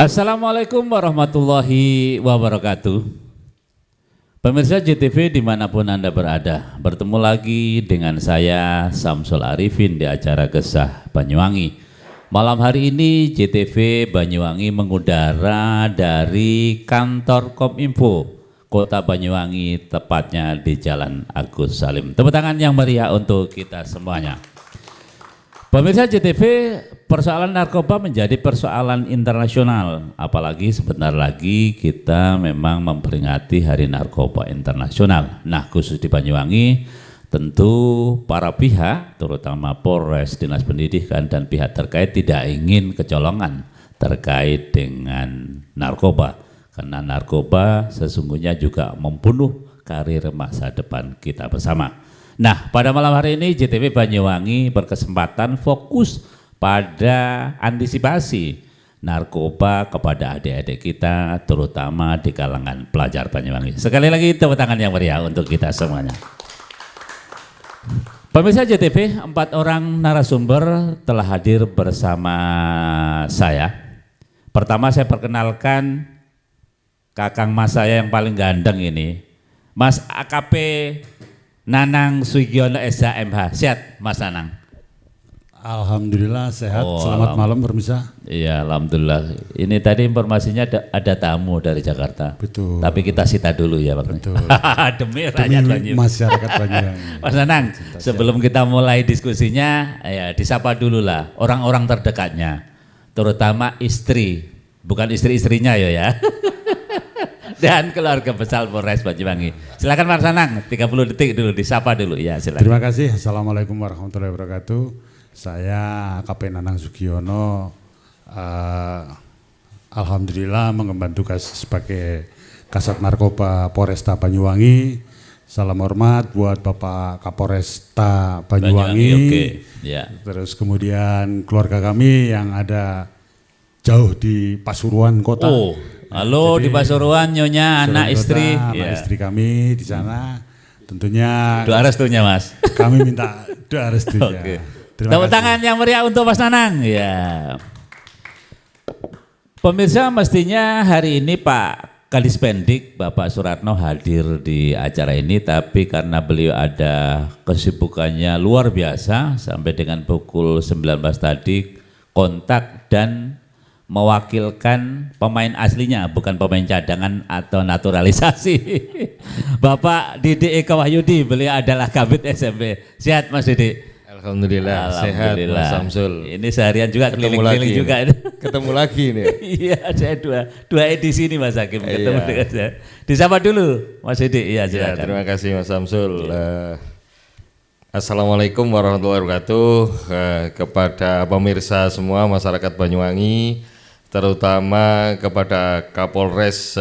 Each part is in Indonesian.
Assalamualaikum warahmatullahi wabarakatuh. Pemirsa JTV dimanapun Anda berada, bertemu lagi dengan saya Samsul Arifin di acara Gesah Banyuwangi. Malam hari ini JTV Banyuwangi mengudara dari kantor Kominfo Kota Banyuwangi, tepatnya di Jalan Agus Salim. Tepuk tangan yang meriah untuk kita semuanya. Pemirsa JTV, persoalan narkoba menjadi persoalan internasional, apalagi sebentar lagi kita memang memperingati Hari Narkoba Internasional. Nah, khusus di Banyuwangi, tentu para pihak, terutama Polres, Dinas Pendidikan, dan pihak terkait tidak ingin kecolongan terkait dengan narkoba, karena narkoba sesungguhnya juga membunuh karir masa depan kita bersama. Nah, pada malam hari ini JTV Banyuwangi berkesempatan fokus pada antisipasi narkoba kepada adik-adik kita, terutama di kalangan pelajar Banyuwangi. Sekali lagi tepuk tangan yang meriah untuk kita semuanya. Pemirsa JTV, 4 orang narasumber telah hadir bersama saya. Pertama saya perkenalkan kakang mas saya yang paling gandeng ini, Mas AKP Nanang Sugiono SHMH. Sehat Mas Nanang? Alhamdulillah sehat. Selamat malam pemirsa. Iya, alhamdulillah. Ini tadi informasinya ada tamu dari Jakarta. Betul. Tapi kita sita dulu ya Pak. Betul. Demi rakyat Banyuwangi. Masyarakat Banyuwangi. Mas Nanang, sebelum kita mulai diskusinya, ya disapa dulu lah orang-orang terdekatnya, terutama istri, bukan istri-istrinya ya. Dan keluarga besar Polres Banyuwangi. Silakan Mas Nanang, 30 detik dulu, disapa dulu ya, silakan. Terima kasih. Assalamualaikum warahmatullahi wabarakatuh. Saya AKP Nanang Sugiono, alhamdulillah mengemban tugas sebagai Kasat Narkoba Polresta Banyuwangi. Salam hormat buat Bapak Kapolresta Banyuwangi. Oke. Ya. Terus kemudian keluarga kami yang ada jauh di Pasuruan kota. Oh. Halo. Jadi, di Pasuruan, Nyonya, anak istri. Anak istri kami di sana, tentunya doa restunya Mas. Kami minta doa restunya. Oke. Tepuk tangan yang meriah untuk Mas Nanang. Ya. Pemirsa, mestinya hari ini Pak Kadispendik Bapak Suratno hadir di acara ini, tapi karena beliau ada kesibukannya luar biasa sampai dengan pukul 19 tadi kontak dan mewakilkan pemain aslinya, bukan pemain cadangan atau naturalisasi. Bapak Didi Eka Wahyudi, beliau adalah Kabid SMP. Sehat Mas Didi? Alhamdulillah, sehat Mas Samsul. Ini seharian juga keliling-keliling juga. Ketemu lagi ini. Iya, saya dua edisi ini Mas Hakim ketemu dengan saya. Disapa dulu Mas Didi. Iya, silakan. Ya, terima kasih Mas Samsul. Assalamualaikum warahmatullahi wabarakatuh kepada pemirsa semua masyarakat Banyuwangi, terutama kepada Kapolres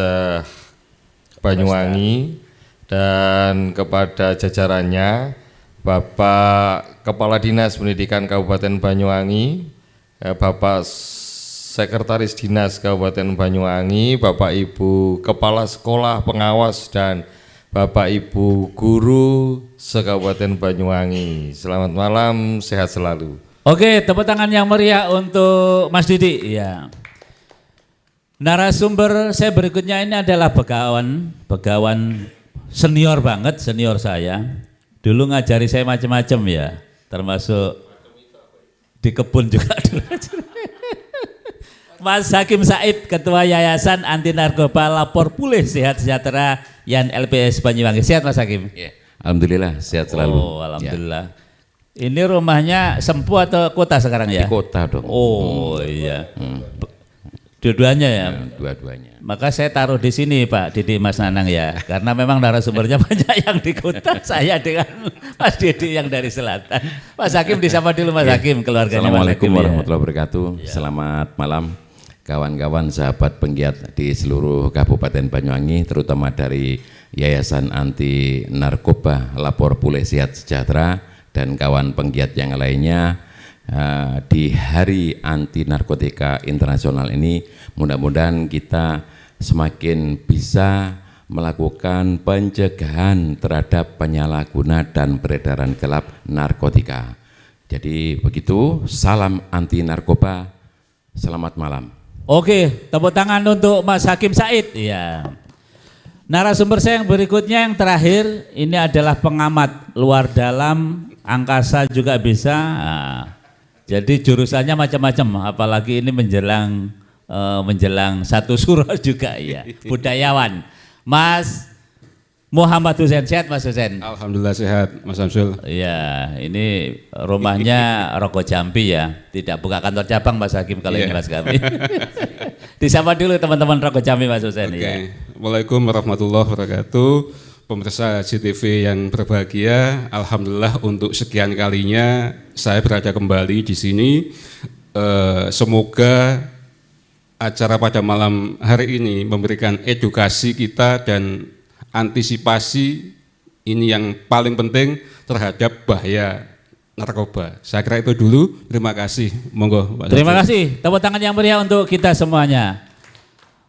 Banyuwangi dan kepada jajarannya, Bapak Kepala Dinas Pendidikan Kabupaten Banyuwangi, Bapak Sekretaris Dinas Kabupaten Banyuwangi, Bapak Ibu Kepala Sekolah Pengawas, dan Bapak Ibu Guru se-Kabupaten Banyuwangi. Selamat malam, sehat selalu. Oke, tepuk tangan yang meriah untuk Mas Didi. Ya. Narasumber saya berikutnya ini adalah begawan senior banget, senior saya. Dulu ngajari saya macam-macam ya, termasuk di kebun juga dulu. Mas Hakim Said, Ketua Yayasan Anti Narkoba Lapor Pulih Sehat Sejahtera Yan LPS Banyuwangi. Sehat Mas Hakim? Ya, alhamdulillah sehat selalu. Oh, alhamdulillah. Ya. Ini rumahnya Sempu atau kota sekarang ya? Di kota dong. Oh iya. Dua-duanya ya? Dua-duanya. Maka saya taruh di sini Pak Didi Mas Nanang ya, karena memang narasumbernya banyak yang di kota, saya dengan Mas Didi yang dari selatan. Mas Hakim disapa dulu Mas Hakim, keluarganya. Assalamualaikum warahmatullahi wabarakatuh. Ya. Selamat malam kawan-kawan sahabat penggiat di seluruh Kabupaten Banyuwangi, terutama dari Yayasan Anti Narkoba Lapor Pulih Sehat Sejahtera dan kawan penggiat yang lainnya. Di Hari Anti Narkotika Internasional ini mudah-mudahan kita semakin bisa melakukan pencegahan terhadap penyalahguna dan peredaran gelap narkotika. Jadi begitu, salam anti narkoba, selamat malam. Oke, tepuk tangan untuk Mas Hakim Said. Iya. Narasumber saya yang berikutnya yang terakhir ini adalah pengamat luar dalam, angkasa juga bisa. Nah, jadi jurusannya macam-macam, apalagi ini menjelang satu suro juga ya. Budayawan. Mas Muhammad Hussein, sehat Mas Hussein? Alhamdulillah sehat Mas Samsul. Iya, ini rumahnya Rogo Jambi ya, tidak buka kantor cabang Mas Hakim kalau ini Mas kami. Disapa dulu teman-teman Rogo Jambi Mas Hussein. Oke. Ya. Waalaikumsalam warahmatullahi wabarakatuh. Pemirsa CTV yang berbahagia, alhamdulillah untuk sekian kalinya saya berada kembali di sini. Semoga acara pada malam hari ini memberikan edukasi kita dan antisipasi ini yang paling penting terhadap bahaya narkoba. Saya kira itu dulu. Terima kasih. Monggo. Pak Terima Samsul. kasih. Tepuk tangan yang meriah untuk kita semuanya.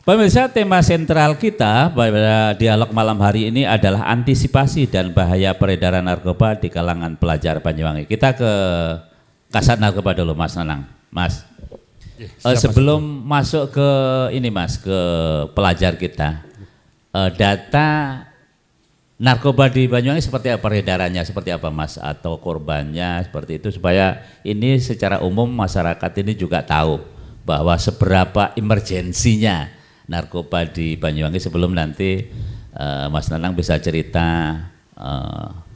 Pemirsa, tema sentral kita pada dialog malam hari ini adalah antisipasi dan bahaya peredaran narkoba di kalangan pelajar Banyuwangi. Kita ke Kasat Narkoba dulu, Mas Nanang. Mas, sebelum masuk ke ini Mas, ke pelajar kita, data narkoba di Banyuwangi seperti apa, peredarannya seperti apa Mas, atau korbannya seperti itu, supaya ini secara umum masyarakat ini juga tahu bahwa seberapa emergensinya narkoba di Banyuwangi sebelum nanti Mas Nanang bisa cerita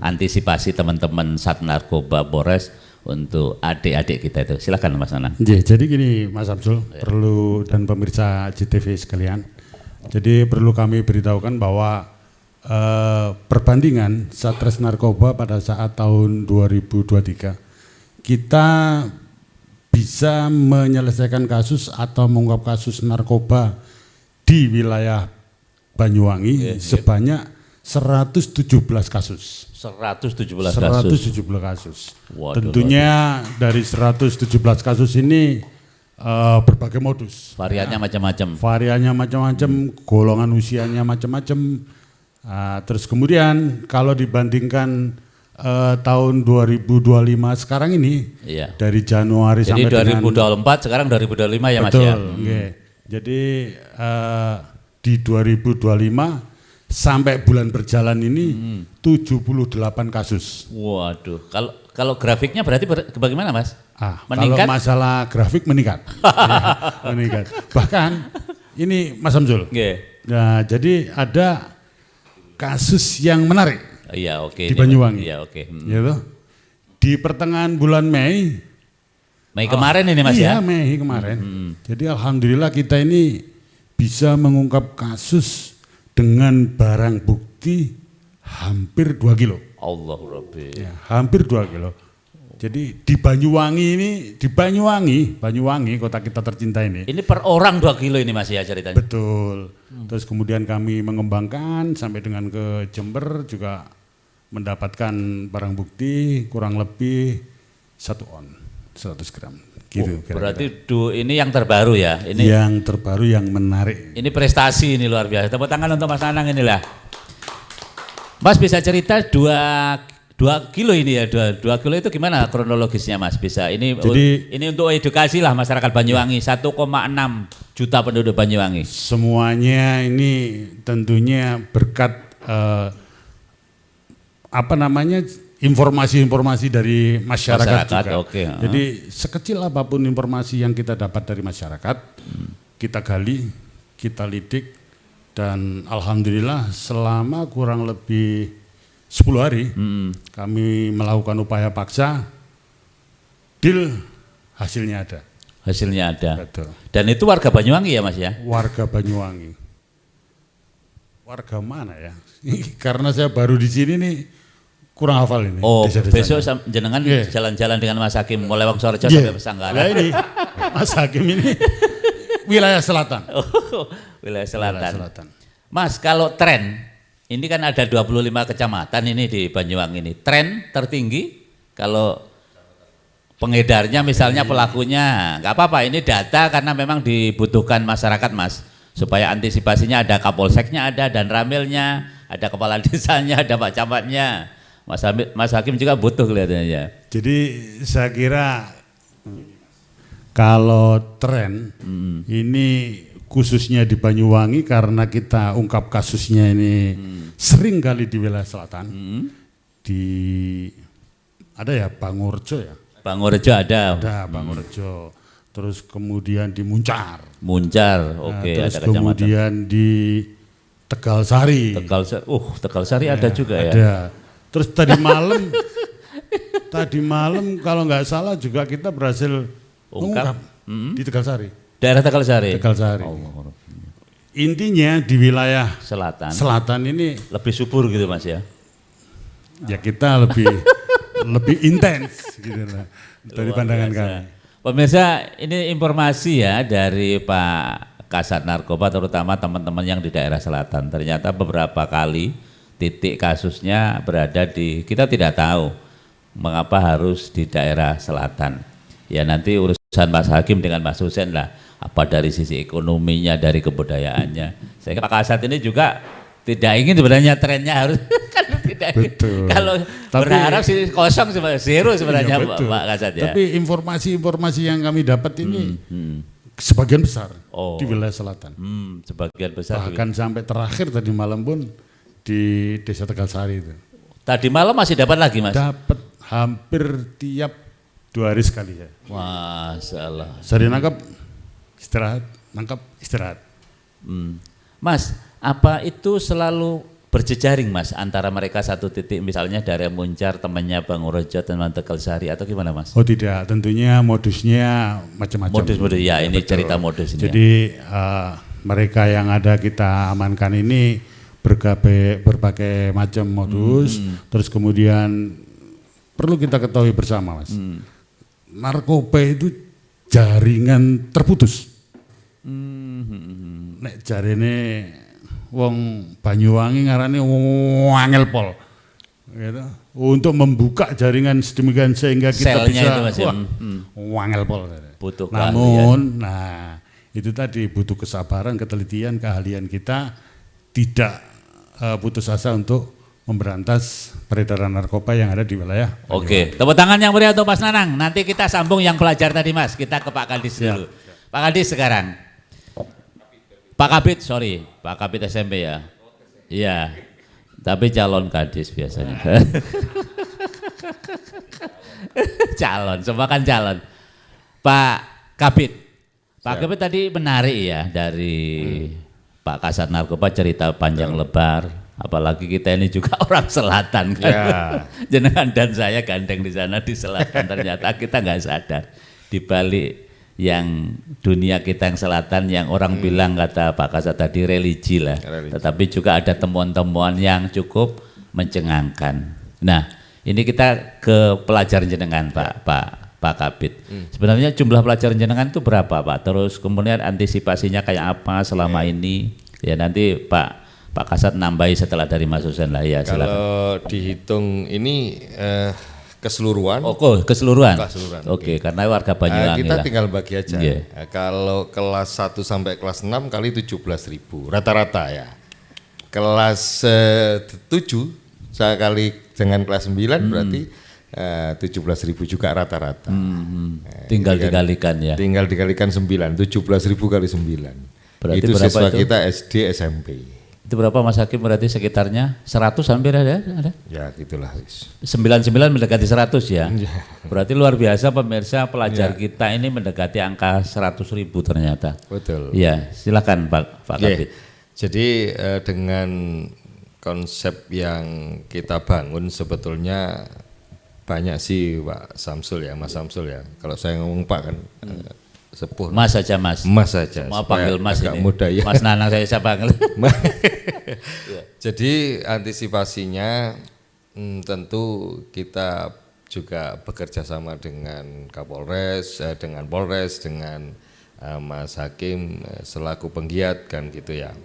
antisipasi teman-teman Sat Narkoba Polres untuk adik-adik kita itu. Silakan Mas Nanang. Jadi gini Mas Samsul, perlu dan pemirsa CTV sekalian. Jadi perlu kami beritahukan bahwa perbandingan Satres Narkoba pada saat tahun 2023 kita bisa menyelesaikan kasus atau mengungkap kasus narkoba di wilayah Banyuwangi sebanyak 117 kasus. 117 kasus. 117 kasus. Waduh, Tentunya dari 117 kasus ini berbagai modus. Variannya macam-macam. Variannya macam-macam, golongan usianya macam-macam. Terus kemudian kalau dibandingkan tahun 2025 sekarang ini, Iya. dari Januari Jadi sampai 2024 sekarang 2025 ya Mas betul, ya. nggih. Jadi di 2025 sampai bulan berjalan ini 78 kasus. Waduh, kalau grafiknya berarti bagaimana Mas? Kalau Meningkat? masalah grafik meningkat. Ya, meningkat. Bahkan ini Mas Samsul. Nggih. Nah, jadi ada kasus yang menarik Iya, oke. di Banyuwangi. Iya, oke. Gitu. Di pertengahan bulan Mei. Mei kemarin ini Mas Iya, ya. Mei kemarin. Jadi alhamdulillah kita ini bisa mengungkap kasus dengan barang bukti hampir 2 kilo. Allah Rabbi. Ya, hampir 2 kilo. Jadi di Banyuwangi ini, di Banyuwangi kota kita tercinta ini. Ini per orang 2 kilo ini Mas ya ceritanya. Betul. Terus kemudian kami mengembangkan sampai dengan ke Jember juga mendapatkan barang bukti kurang lebih 1 on, 100 gram. Gitu, Berarti ini yang terbaru ya. Ini yang terbaru, yang menarik. Ini prestasi, ini luar biasa. Tepuk tangan untuk Mas Nanang inilah. Mas bisa cerita 2 kilo ini ya, 2 kilo itu gimana kronologisnya Mas? Bisa ini untuk edukasi lah masyarakat Banyuwangi, 1,6 juta penduduk Banyuwangi. Semuanya ini tentunya berkat informasi-informasi dari masyarakat juga. Oke. Jadi sekecil apapun informasi yang kita dapat dari masyarakat, kita gali, kita lidik, dan alhamdulillah selama kurang lebih 10 hari kami melakukan upaya paksa, deal hasilnya ada. Hasilnya ada. Betul. Dan itu warga Banyuwangi ya Mas ya? Warga Banyuwangi. Warga mana ya? Karena saya baru di sini nih, kurang hafal ini. Oh, desa-desanya. besok jenengan Yeah. jalan-jalan dengan Mas Hakim mulai Wongsorejo Yeah. sampai Pesanggara. Nah ini Mas Hakim ini wilayah selatan. Oh, wilayah selatan. Wilayah selatan. Mas, kalau tren, ini kan ada 25 kecamatan ini di Banyuwangi ini. Tren tertinggi kalau pengedarnya misalnya pelakunya, nggak apa-apa, ini data karena memang dibutuhkan masyarakat Mas. Supaya antisipasinya ada kapolseknya, ada dan ramilnya, ada kepala desanya, ada pak camatnya. Mas Hakim juga butuh kelihatannya ya. Jadi saya kira Kalau tren ini khususnya di Banyuwangi karena kita ungkap kasusnya ini sering kali di wilayah selatan. Di ada ya Bangurjo ya. Bangurjo ada. Ada Bangurjo. Terus kemudian di Muncar. Muncar, oke, Terus ada kecamatan. kemudian di Tegalsari. Tegalsari ada juga ya. Ada. Terus tadi malam kalau nggak salah juga kita berhasil mengungkap di Tegalsari. Daerah Tegalsari. Tegalsari. Oh, Intinya di wilayah selatan ini lebih subur gitu Mas ya. ya kita lebih intens gitu lah dari Luar pandangan biasa. kami. Pemirsa, ini informasi ya dari Pak Kasat Narkoba terutama teman-teman yang di daerah selatan. Ternyata beberapa kali titik kasusnya berada di, kita tidak tahu mengapa harus di daerah selatan. Ya nanti urusan Mas Hakim dengan Mas Husen lah, apa dari sisi ekonominya, dari kebudayaannya. Sehingga Pak Kasat ini juga tidak ingin sebenarnya trennya harus kan tidak Betul. kalau berharap sih kosong sebenarnya zero sebenarnya Iya, betul. Pak Kasat ya. Tapi informasi-informasi yang kami dapat ini sebagian besar di wilayah selatan. Sebagian besar. Bahkan sampai terakhir tadi malam pun di Desa Tegalsari itu. Tadi malam masih dapat lagi Mas? Dapat hampir tiap 2 hari sekali ya. Masya Allah. Sehari nangkap istirahat, nangkap istirahat. Mas, apa itu selalu berjejaring Mas antara mereka satu titik misalnya dari Muncar temannya Bang Urojo teman Tegalsari atau gimana Mas? Oh tidak, tentunya modusnya macam-macam. Modus ya ini Betul. cerita modus ini. Jadi mereka yang ada kita amankan ini berbagai macam modus. Terus kemudian perlu kita ketahui bersama Mas, narkoba itu jaringan terputus. Nek jarene wong Banyuwangi ngarane wangel pol. Gitu. Untuk membuka jaringan sedemikian sehingga kita Selnya bisa itu, Mas, ya? wangel pol. Butuh Namun, nah itu tadi butuh kesabaran, ketelitian, keahlian kita, tidak putus asa untuk memberantas peredaran narkoba yang ada di wilayah. Oke, tepuk tangan yang meriah untuk Mas Nanang. Nanti kita sambung yang belajar tadi Mas. Kita ke Pak Kadis dulu. Pak Kadis sekarang. Pak Kabit, sorry, Pak Kabit SMP ya. Iya, tapi calon Kadis biasanya. Calon, semua kan calon. Pak Kabit, Pak Kabit tadi menarik ya dari Pak Kasat Narkoba cerita panjang lebar. Apalagi kita ini juga orang selatan kan. Ya. Jenengan dan saya gandeng di sana di selatan, ternyata kita nggak sadar di balik yang dunia kita yang selatan yang orang bilang kata Pak Kasat tadi religi lah, tetapi juga ada temuan-temuan yang cukup mencengangkan. Nah ini kita ke pelajaran jenengan Pak Kabit. Sebenarnya jumlah pelajaran jenengan itu berapa Pak? Terus kemudian antisipasinya kayak apa selama ini? Ya nanti Pak Kasat nambahi setelah dari Mas Husen lah ya. Silakan. Kalau dihitung ini keseluruhan. Keseluruhan. Oke. Karena warga Banyuwangi kita lah. tinggal bagi aja. Kalau kelas 1 sampai kelas 6 kali 17.000 rata-rata ya. Kelas 7 saya kali dengan kelas 9 berarti 17.000 juga rata-rata. Tinggal dikalikan ya. Tinggal dikalikan 9, 17.000 kali 9. Berarti itu berapa siswa itu? kita SD SMP. Itu berapa Mas Hakim berarti sekitarnya 100 hampir ada? Ya gitulah. 99 mendekati 100 ya. Berarti luar biasa pemirsa pelajar kita ini mendekati angka 100.000 ternyata. Betul. Iya, silakan Pak Kabit. Jadi dengan konsep yang kita bangun sebetulnya banyak sih Pak Samsul ya, Mas Samsul ya. Kalau saya ngomong Pak kan sepuh. Mas saja Mas. Mas saja. Mau panggil Mas agak ini. muda ya. Mas Nanang saya panggil. Jadi antisipasinya tentu kita juga bekerja sama dengan Kapolres, dengan Polres, dengan Mas Hakim selaku penggiat kan gitu ya.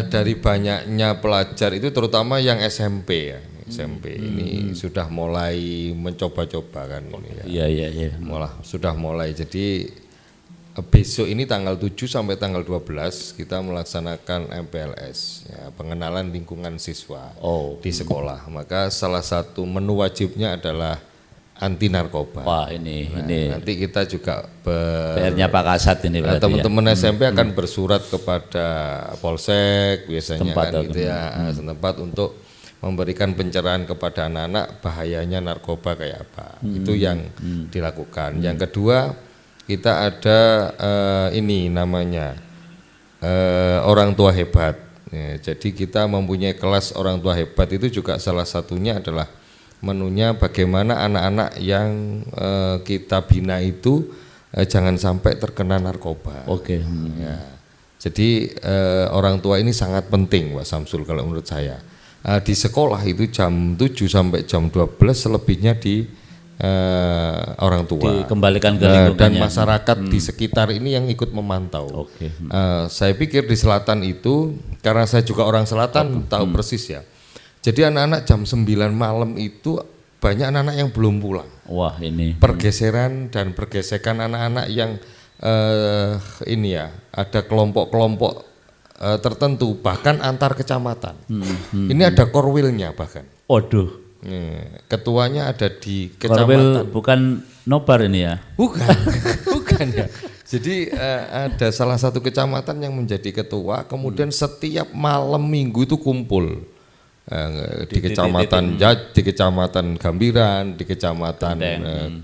Dari banyaknya pelajar itu terutama yang SMP ya. SMP ini sudah mulai mencoba-coba kan ini ya. Iya. Sudah mulai. Jadi besok ini tanggal 7 sampai tanggal 12 kita melaksanakan MPLS ya, pengenalan lingkungan siswa di sekolah. Maka salah satu menu wajibnya adalah anti narkoba. Wah ini Nanti kita juga PR-nya Pak Kasat ini berarti teman-teman SMP akan bersurat kepada Polsek biasanya Setempat, kan gitu ya, setempat untuk memberikan pencerahan kepada anak-anak bahayanya narkoba kayak apa. Itu yang dilakukan. Yang kedua, kita ada ini namanya orang tua hebat. Ya, jadi kita mempunyai kelas orang tua hebat, itu juga salah satunya adalah menunya bagaimana anak-anak yang kita bina itu jangan sampai terkena narkoba. Oke. Ya. Jadi orang tua ini sangat penting Pak Samsul kalau menurut saya. Di sekolah itu jam 7 sampai jam 12 selebihnya di orang tua. Dikembalikan ke lingkungannya. Dan masyarakat di sekitar ini yang ikut memantau. Oke. Saya pikir di selatan itu, karena saya juga orang selatan tahu persis ya. Jadi anak-anak jam 9 malam itu banyak anak-anak yang belum pulang. Wah ini. Pergeseran dan pergesekan anak-anak yang ini ya, ada kelompok-kelompok tertentu bahkan antar kecamatan. Ini ada korwilnya bahkan. Waduh. Ketuanya ada di Korwil kecamatan. bukan nobar ini ya? Bukan, bukan ya. Jadi ada salah satu kecamatan yang menjadi ketua, kemudian setiap malam minggu itu kumpul. Di kecamatan di kecamatan Gambiran, di kecamatan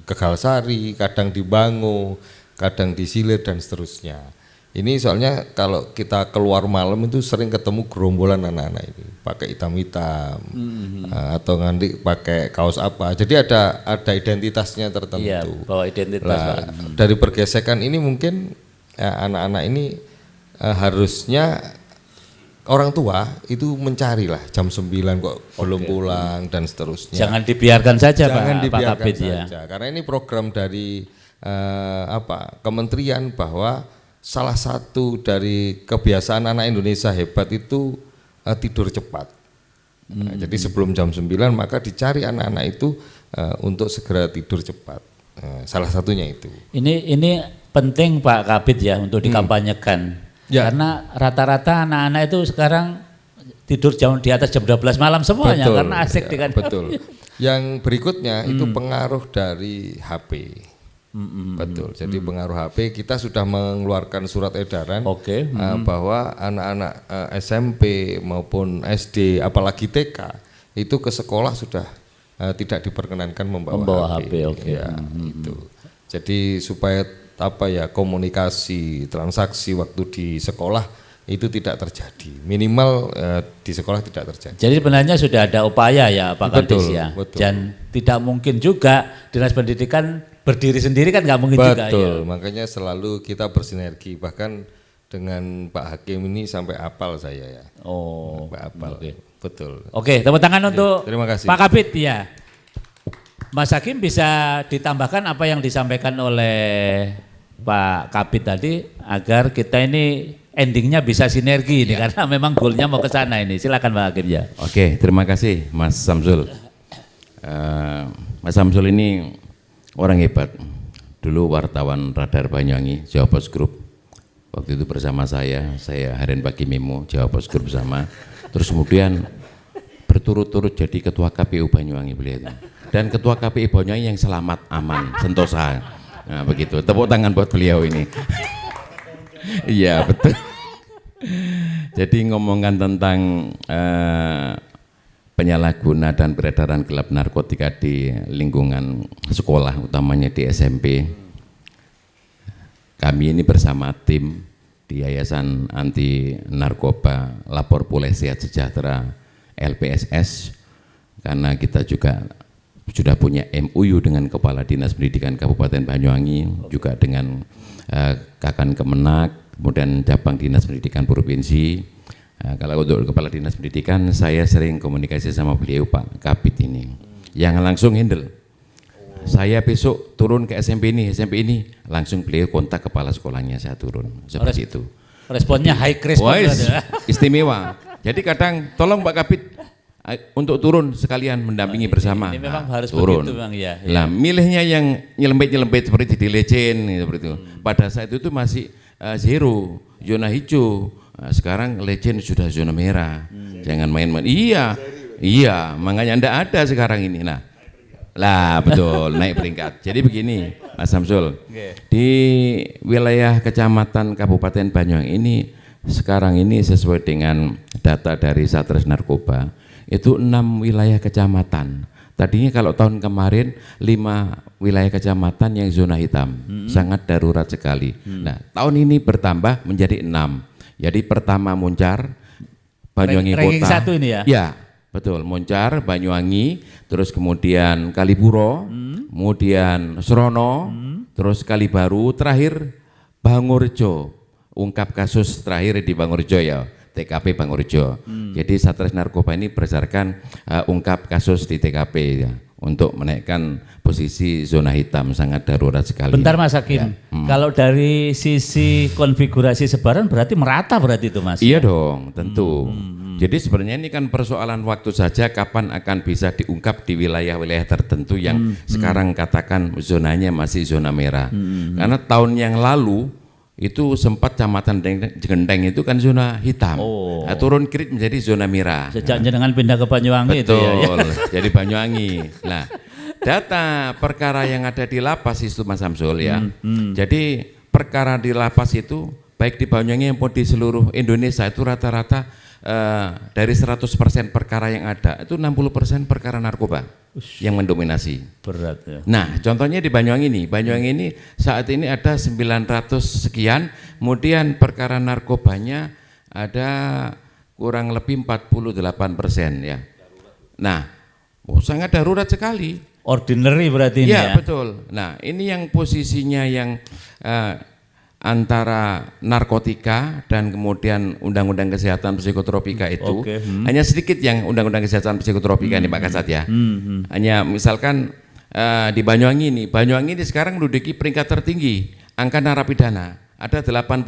Kegalsari, kadang di Bango, kadang di Silir dan seterusnya. Ini soalnya kalau kita keluar malam itu sering ketemu gerombolan anak-anak ini pakai hitam-hitam atau nanti pakai kaos apa. Jadi ada identitasnya tertentu. Iya, bawa identitas. Dari pergesekan ini mungkin anak-anak ini harusnya orang tua itu mencarilah jam 9 kok belum pulang dan seterusnya. Jangan dibiarkan saja Jangan Pak Kabid ya. saja. Karena ini program dari kementerian bahwa salah satu dari kebiasaan anak Indonesia hebat itu tidur cepat. Jadi sebelum jam 9 maka dicari anak-anak itu untuk segera tidur cepat. Salah satunya itu. Ini penting Pak Kabid ya untuk dikampanyekan. Ya. Karena rata-rata anak-anak itu sekarang tidur jam di atas jam 12 malam semuanya karena asik dengan betul. Yang berikutnya itu pengaruh dari HP. Betul. Jadi pengaruh HP, kita sudah mengeluarkan surat edaran bahwa anak-anak SMP maupun SD apalagi TK itu ke sekolah sudah tidak diperkenankan membawa HP. Ya, itu. Jadi supaya komunikasi transaksi waktu di sekolah itu tidak terjadi, minimal di sekolah tidak terjadi. Jadi sebenarnya sudah ada upaya ya Pak Kadis ya. Betul. Dan tidak mungkin juga Dinas Pendidikan berdiri sendiri kan nggak mungkin juga ya. Betul, makanya selalu kita bersinergi, bahkan dengan Pak Hakim ini sampai apal saya ya. Oh, sampai apal. Betul. Oke, tepuk tangan untuk terima kasih. Pak Kabid ya. Mas Hakim bisa ditambahkan apa yang disampaikan oleh Pak Kabid tadi agar kita ini endingnya bisa sinergi ini karena memang goalnya mau ke sana ini. Silakan Pak Hakim ya. Oke, terima kasih Mas Samsul. Mas Samsul ini orang hebat. Dulu wartawan Radar Banyuwangi, Jawa Post Group. Waktu itu bersama saya Haren Pagi Memo, Jawa Post Group bersama. Terus kemudian berturut-turut jadi ketua KPU Banyuwangi beliau itu. Dan ketua KPU Banyuwangi yang selamat, aman, sentosa. Nah begitu, tepuk tangan buat beliau ini. Iya betul. Jadi ngomongkan tentang penyalahguna dan peredaran gelap narkotika di lingkungan sekolah, utamanya di SMP. Kami ini bersama tim di Yayasan Anti Narkoba Lapor Puleh Sehat Sejahtera LPSS, karena kita juga sudah punya MOU dengan Kepala Dinas Pendidikan Kabupaten Banyuwangi, juga dengan Kakan Kemenak, kemudian Cabang Dinas Pendidikan Provinsi. Kalau untuk Kepala Dinas Pendidikan, saya sering komunikasi sama beliau Pak Kabid ini, yang langsung handle. Saya besok turun ke SMP ini, langsung beliau kontak kepala sekolahnya, saya turun, seperti itu. Responnya high respon. Istimewa. Jadi kadang tolong Pak Kabid untuk turun sekalian mendampingi bersama. Ini memang harus turun. begitu Bang ya. Lah milihnya yang nyelempet seperti di legend seperti itu. Pada saat itu masih zero, zona hijau. Nah, sekarang legend sudah zona merah. Jangan main-main. Iya, makanya ndak ada sekarang ini. Nah, Lah betul, naik peringkat. Jadi begini Mas Samsul, di wilayah kecamatan Kabupaten Banyuwangi ini sekarang ini sesuai dengan data dari Satres Narkoba itu 6 wilayah kecamatan. Tadinya kalau tahun kemarin 5 wilayah kecamatan yang zona hitam, sangat darurat sekali. Nah tahun ini bertambah menjadi 6. Jadi pertama Muncar, Banyuwangi Ranking Kota. 1 ini ya? Ya, betul. Muncar, Banyuwangi, terus kemudian Kalipuro, kemudian Serono, terus Kalibaru, terakhir Bangurjo. Ungkap kasus terakhir di Bangurjo ya, TKP Bangurjo. Jadi Satres Narkoba ini berdasarkan ungkap kasus di TKP ya, untuk menaikkan posisi zona hitam sangat darurat sekali. Bentar Mas Hakim, kalau dari sisi konfigurasi sebaran berarti merata berarti itu Mas? Iya dong, tentu. Jadi sebenarnya ini kan persoalan waktu saja kapan akan bisa diungkap di wilayah-wilayah tertentu yang sekarang katakan zonanya masih zona merah. Karena tahun yang lalu itu sempat Kecamatan Gendeng itu kan zona hitam. Nah, turun kredit menjadi zona merah. Sejak jenengan pindah ke Banyuwangi betul, itu ya. jadi Banyuwangi. Nah, data perkara yang ada di lapas itu Mas Samsul ya. Jadi perkara di lapas itu baik di Banyuwangi maupun di seluruh Indonesia itu rata-rata dari 100% perkara yang ada itu 60% perkara narkoba yang mendominasi. Berat ya. Nah, contohnya di Banyuwangi ini saat ini ada 900 sekian, kemudian perkara narkobanya ada kurang lebih 48% ya. Nah, sangat darurat sekali. Ordinary berarti ini ya? Ya, betul. Nah, ini yang posisinya yang antara narkotika dan kemudian undang-undang kesehatan psikotropika itu hanya sedikit yang undang-undang kesehatan psikotropika ini Pak Kasat ya. Hanya misalkan di Banyuwangi ini sekarang menduduki peringkat tertinggi angka narapidana ada 85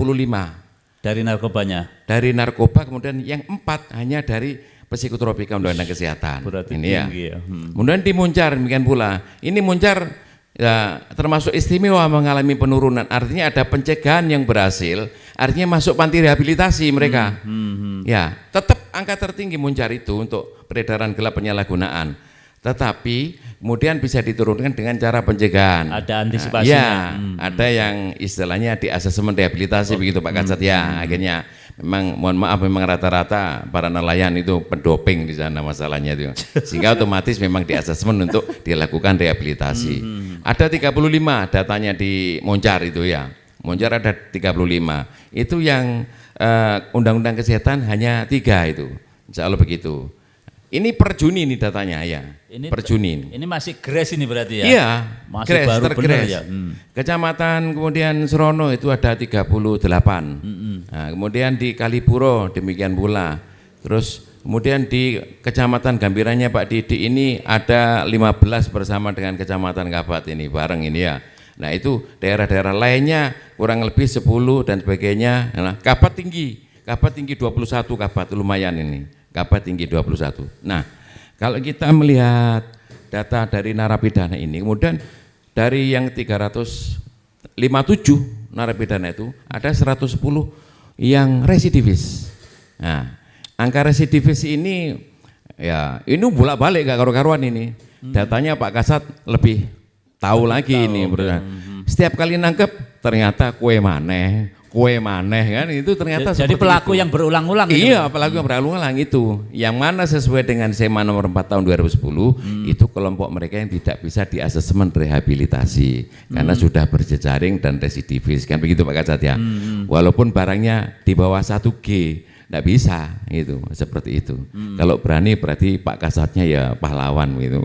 dari narkobanya. Dari narkoba, kemudian yang 4 hanya dari psikotropika undang-undang kesehatan. Berarti ini tinggi ya. Kemudian di Muncar demikian pula. Ini Muncar ya, termasuk istimewa mengalami penurunan, artinya ada pencegahan yang berhasil, artinya masuk panti rehabilitasi mereka. Ya, tetap angka tertinggi Muncar itu untuk peredaran gelap penyalahgunaan. Tetapi kemudian bisa diturunkan dengan cara pencegahan. Ada antisipasinya. Ya, ada yang istilahnya di asesmen rehabilitasi begitu Pak Kasat ya. Akhirnya memang mohon maaf memang rata-rata para nelayan itu pendoping di sana masalahnya itu. Sehingga otomatis memang di asesmen untuk dilakukan rehabilitasi. Ada 35 datanya di Muncar itu ya. Muncar ada 35. Itu yang undang-undang kesehatan hanya 3 itu. Insya Allah begitu. Ini per Juni ini datanya ya. Ini per Juni. Ini masih gres ini berarti ya? Iya. Masih baru benar ya. Kecamatan kemudian Serono itu ada 38. Nah, kemudian di Kalipuro demikian pula. Terus kemudian di Kecamatan Gambiranya Pak Didi ini ada 15 bersama dengan Kecamatan Kabat ini bareng ini ya. Nah itu daerah-daerah lainnya kurang lebih 10 dan sebagainya. Nah, Kabat tinggi 21 Kabat lumayan ini. Kabat tinggi 21. Nah, kalau kita melihat data dari narapidana ini, kemudian dari yang 357 narapidana itu ada 110 yang residivis. Nah, angka residivis ini ya ini bolak-balik gak karu-karuan ini. Datanya Pak Kasat lebih tahu lagi ini. Setiap kali nangkep ternyata kue maneh kan itu ternyata jadi pelaku itu yang berulang-ulang. Iya, pelaku yang berulang-ulang itu. Yang mana sesuai dengan SEMA nomor 4 tahun 2010 itu kelompok mereka yang tidak bisa di asesmen rehabilitasi karena sudah berjejaring dan residivis kan begitu Pak Kasat ya. Walaupun barangnya di bawah 1G tidak bisa itu seperti itu. Kalau berani berarti Pak Kasatnya ya pahlawan gitu.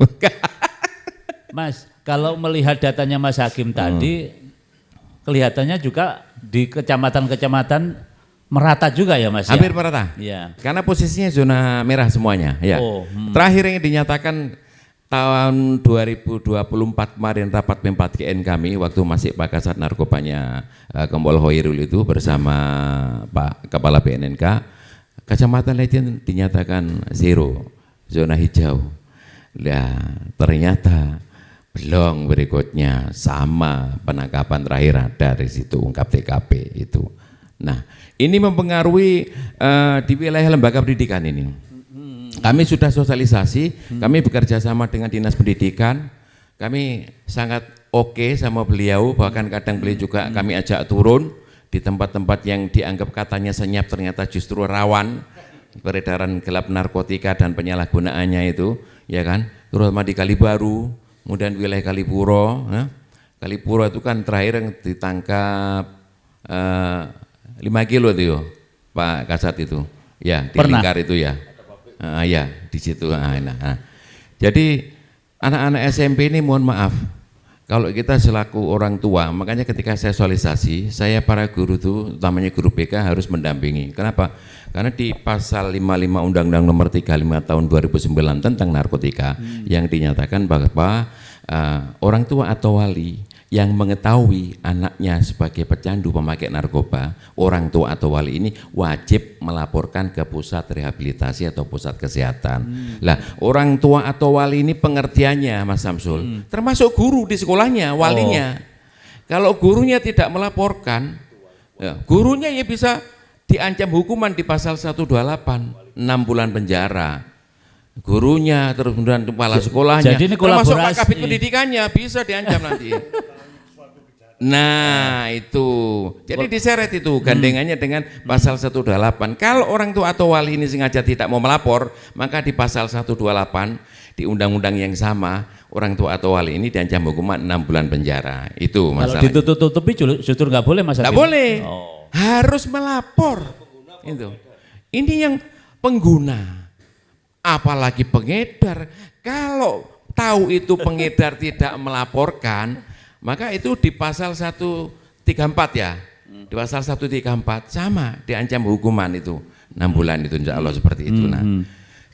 Mas, kalau melihat datanya Mas Hakim tadi kelihatannya juga di kecamatan-kecamatan merata juga ya Mas? Hampir ya? merata. Ya. Karena posisinya zona merah semuanya. Ya. Terakhir yang dinyatakan tahun 2024 kemarin rapat Pempat GN kami waktu masih Pak Kasat narkobanya Kompol Hoirul itu bersama Pak Kepala BNNK, kecamatan lain dinyatakan zero, zona hijau. Nah, ternyata belum berikutnya sama penangkapan terakhir ada dari situ ungkap TKP itu. Nah ini mempengaruhi di wilayah lembaga pendidikan ini. Kami sudah sosialisasi, kami bekerja sama dengan Dinas Pendidikan, kami sangat oke sama beliau, bahkan kadang beliau juga kami ajak turun di tempat-tempat yang dianggap katanya senyap ternyata justru rawan peredaran gelap narkotika dan penyalahgunaannya itu, ya kan, terutama di Kalibaru, kemudian wilayah Kalipuro. Kalipuro itu kan terakhir yang ditangkap 5 kilo itu Pak Kasat itu, ya di Pernah. Lingkar itu ya, ya di situ. Jadi anak-anak SMP ini mohon maaf, kalau kita selaku orang tua, makanya ketika saya sosialisasi, saya para guru itu, utamanya guru BK harus mendampingi. Kenapa? Karena di pasal 55 Undang-Undang Nomor 35 Tahun 2009 tentang narkotika yang dinyatakan bahwa orang tua atau wali yang mengetahui anaknya sebagai pecandu pemakai narkoba, orang tua atau wali ini wajib melaporkan ke pusat rehabilitasi atau pusat kesehatan. Lah, orang tua atau wali ini pengertiannya Mas Samsul, termasuk guru di sekolahnya, walinya. Kalau gurunya tidak melaporkan, ya, gurunya ya bisa diancam hukuman di pasal 128, 6 bulan penjara. Gurunya, terus kemudian kepala sekolahnya, jadi ini termasuk Pak kolaborasi. Kabid Pendidikannya bisa diancam nanti. Nah itu, jadi diseret itu gandengannya dengan pasal 128. Kalau orang tua atau wali ini sengaja tidak mau melapor, maka di pasal 128 di undang-undang yang sama, orang tua atau wali ini diancam hukuman 6 bulan penjara. Itu Kalau masalahnya. ditutup-tutupi justru nggak boleh Mas Nggak Hakim? boleh, Oh. harus melapor. Itu. Ini yang pengguna, apalagi pengedar. Kalau tahu itu pengedar tidak melaporkan, maka itu di pasal 134 ya, di pasal 134 sama diancam hukuman itu 6 bulan itu insya Allah seperti itu. Nah,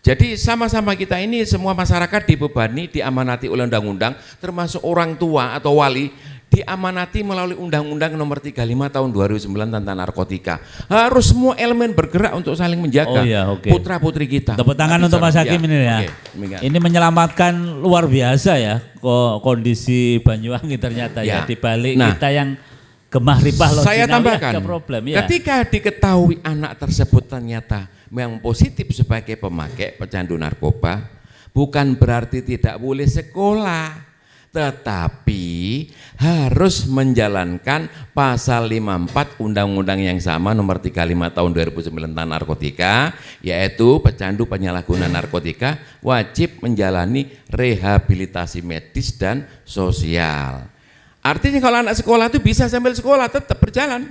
jadi sama-sama kita ini semua masyarakat dibebani, diamanati oleh undang-undang, termasuk orang tua atau wali diamanati melalui Undang-Undang Nomor 35 Tahun 2009 tentang narkotika. Harus semua elemen bergerak untuk saling menjaga Oh iya, oke. putra-putri kita. Tepuk tangan untuk Mas Hakim ini ya. Oke, demikian. Ini menyelamatkan luar biasa ya kondisi Banyuwangi ternyata ya, Ya. di balik Nah, kita yang gemah ripah loh. Saya tambahkan, ada problem ya. ketika diketahui anak tersebut ternyata memang positif sebagai pemakai pecandu narkoba, bukan berarti tidak boleh sekolah, tetapi harus menjalankan pasal 54 Undang-Undang yang sama Nomor 35 Tahun 2009 tentang narkotika, yaitu pecandu penyalahguna narkotika wajib menjalani rehabilitasi medis dan sosial. Artinya kalau anak sekolah itu bisa sambil sekolah tetap berjalan.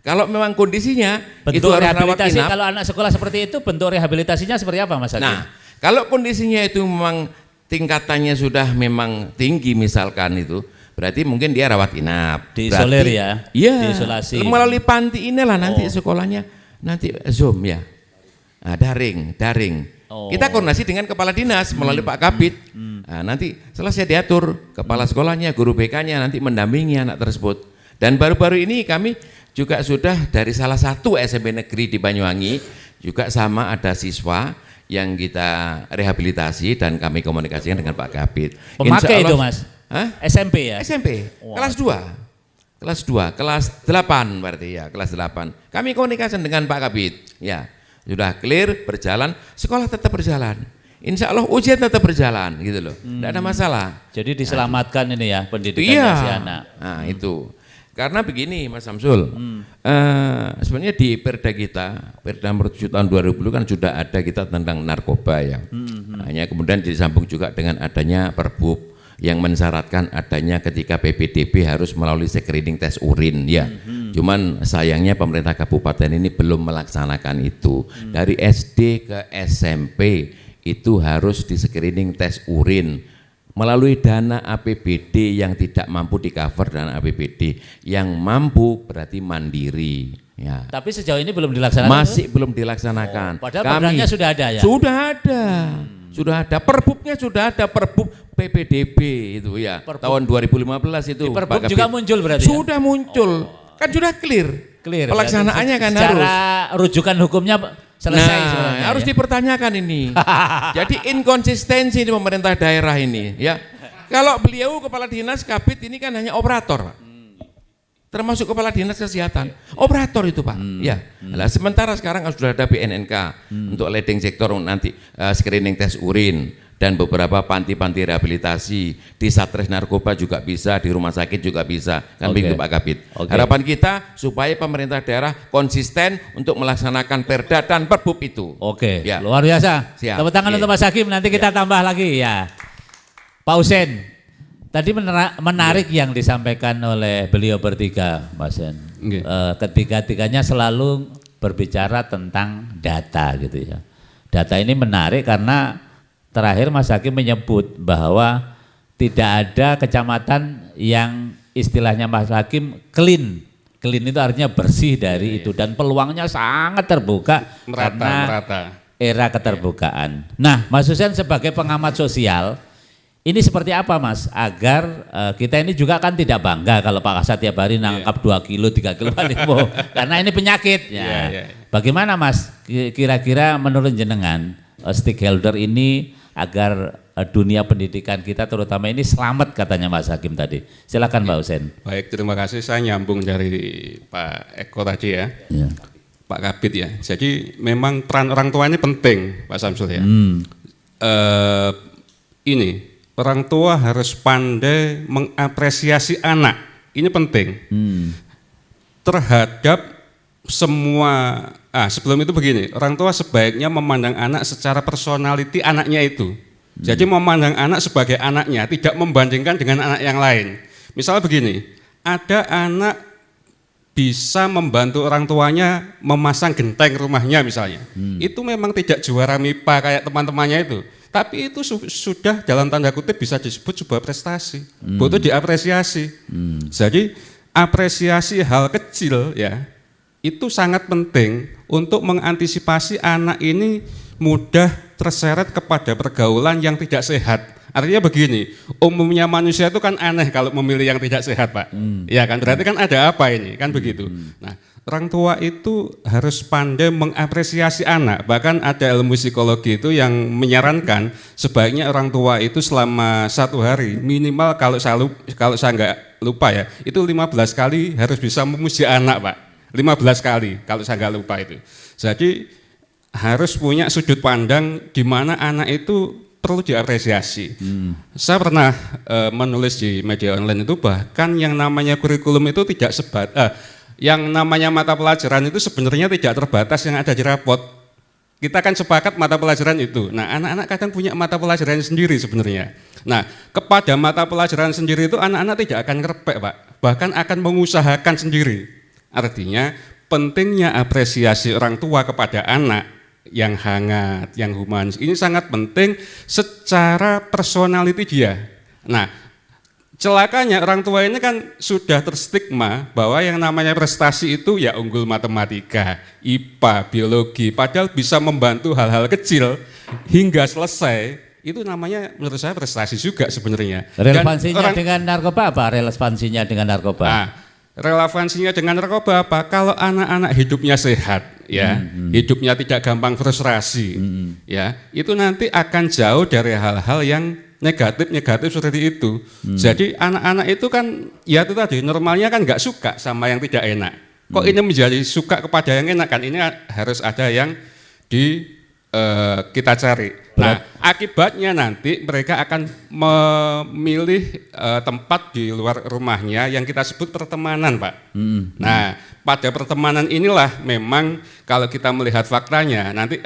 Kalau memang kondisinya itu bentuk harus rawat rehabilitasi inap. kalau anak sekolah seperti itu bentuk rehabilitasinya seperti apa Mas Hakim? Nah, kalau kondisinya itu memang tingkatannya sudah memang tinggi misalkan itu, berarti mungkin dia rawat inap. Diisolir Berarti- ya? Iya. Diisolasi. Melalui panti inilah nanti Oh. sekolahnya nanti Zoom ya. Nah, daring. Oh. Kita koordinasi dengan kepala dinas melalui Pak Kabid. Nah, nanti selesai diatur kepala sekolahnya, guru BK-nya nanti mendampingi anak tersebut. Dan baru-baru ini kami juga sudah dari salah satu SMP negeri di Banyuwangi juga sama ada siswa yang kita rehabilitasi dan kami komunikasikan dengan Pak Kabid. Pemakai Insya itu Allah- Mas? Hah? SMP ya? SMP, Wah. kelas 2, kelas 8 berarti ya, kelas 8. Kami komunikasi dengan Pak Kabid, ya sudah clear, berjalan, sekolah tetap berjalan. Insya Allah ujian tetap berjalan gitu loh, tidak ada masalah. Jadi diselamatkan ini ya pendidikan Iya, si anak. nah itu. Karena begini Mas Samsul, sebenarnya di Perda kita, Perda nomor 7 tahun 2000 kan sudah ada kita tentang narkoba ya. Hanya kemudian disambung juga dengan adanya Perbup yang mensyaratkan adanya ketika PPDB harus melalui screening tes urin ya. Cuman sayangnya pemerintah kabupaten ini belum melaksanakan itu. Dari SD ke SMP itu harus di screening tes urin melalui dana APBD yang tidak mampu di cover dana APBD, yang mampu berarti mandiri ya. Tapi sejauh ini belum dilaksanakan. Masih belum dilaksanakan. Padahal programnya sudah ada ya? Sudah ada Perbubnya, sudah ada Perbub PPDB itu ya. Perbub. Tahun 2015 itu Di Perbub Pak juga Kabid. muncul berarti ya? Sudah muncul. Kan sudah clear. Clear. Pelaksanaannya berarti kan harus. secara rujukan hukumnya selesai Nah, sebenarnya. harus ya? dipertanyakan ini. Jadi inkonsistensi di pemerintah daerah ini, ya. Kalau beliau kepala dinas Kabid ini kan hanya operator, Pak. Termasuk kepala dinas kesehatan, operator itu Pak. Ya. Nah, sementara sekarang sudah ada BNNK untuk leading sektor nanti screening tes urin. dan beberapa panti-panti rehabilitasi di Satres Narkoba juga bisa, di rumah sakit juga bisa, kan begitu Pak Kabid. Harapan kita supaya pemerintah daerah konsisten untuk melaksanakan Perda dan Perbup itu. Ya. Luar biasa. Siap. Tepuk tangan untuk Mas Hakim, nanti kita tambah lagi ya. Pak Husen, tadi menarik yang disampaikan oleh beliau bertiga, Mas Husen. Ketiga-tiganya selalu berbicara tentang data gitu ya. Data ini menarik karena terakhir Mas Hakim menyebut bahwa tidak ada kecamatan yang istilahnya Mas Hakim clean. Clean itu artinya bersih dari itu dan peluangnya sangat terbuka karena era keterbukaan. Nah, Mas Husen sebagai pengamat sosial, ini seperti apa Mas? Agar kita ini juga kan tidak bangga kalau Pak Kasat tiap hari nangkap 2 kilo, 3 kilo baliho karena ini penyakit. Bagaimana Mas kira-kira menurut jenengan stakeholder ini agar dunia pendidikan kita terutama ini selamat katanya Mas Hakim tadi. Silakan Pak Husen. Baik, terima kasih. Saya nyambung dari Pak Eko tadi ya. Pak Kabid ya. Jadi memang peran orang tua ini penting Pak Samsul ya. Ini orang tua harus pandai mengapresiasi anak. Ini penting. Terhadap semua sebelum itu begini, orang tua sebaiknya memandang anak secara personality anaknya itu. Jadi memandang anak sebagai anaknya, tidak membandingkan dengan anak yang lain. Misalnya begini, ada anak bisa membantu orang tuanya memasang genteng rumahnya misalnya. Itu memang tidak juara MIPA kayak teman-temannya itu. Tapi itu sudah dalam tanda kutip bisa disebut sebuah prestasi. Butuh diapresiasi. Jadi apresiasi hal kecil ya, itu sangat penting untuk mengantisipasi anak ini mudah terseret kepada pergaulan yang tidak sehat. Artinya begini, umumnya manusia itu kan aneh kalau memilih yang tidak sehat Pak. Ya kan, berarti kan ada apa ini, kan begitu. Nah, orang tua itu harus pandai mengapresiasi anak. Bahkan ada ilmu psikologi itu yang menyarankan sebaiknya orang tua itu selama 1 hari minimal kalau saya nggak lupa ya, itu 15 kali harus bisa memuji anak Pak. 15 kali kalau saya nggak lupa itu. Jadi harus punya sudut pandang di mana anak itu perlu diapresiasi. Saya pernah menulis di media online itu bahkan yang namanya kurikulum itu tidak yang namanya mata pelajaran itu sebenarnya tidak terbatas yang ada di rapot. Kita kan sepakat mata pelajaran itu. Nah, anak-anak kadang punya mata pelajaran sendiri sebenarnya. Nah, kepada mata pelajaran sendiri itu anak-anak tidak akan ngerepek Pak, bahkan akan mengusahakan sendiri. Artinya pentingnya apresiasi orang tua kepada anak yang hangat, yang humanis ini sangat penting secara personality dia. Nah, celakanya orang tua ini kan sudah terstigma bahwa yang namanya prestasi itu ya unggul matematika, IPA, biologi, padahal bisa membantu hal-hal kecil hingga selesai. Itu namanya menurut saya prestasi juga sebenarnya. Relevansinya dengan narkoba apa? Relevansinya dengan narkoba? Relevansinya dengan narkoba apa? Kalau anak-anak hidupnya sehat, ya, hidupnya tidak gampang frustrasi, ya, itu nanti akan jauh dari hal-hal yang negatif seperti itu. Jadi anak-anak itu kan, ya itu tadi normalnya kan nggak suka sama yang tidak enak. Kok ini menjadi suka kepada yang enak kan? Ini harus ada yang kita cari. Nah, akibatnya nanti mereka akan memilih tempat di luar rumahnya yang kita sebut pertemanan, Pak. Nah, pada pertemanan inilah memang kalau kita melihat faktanya, nanti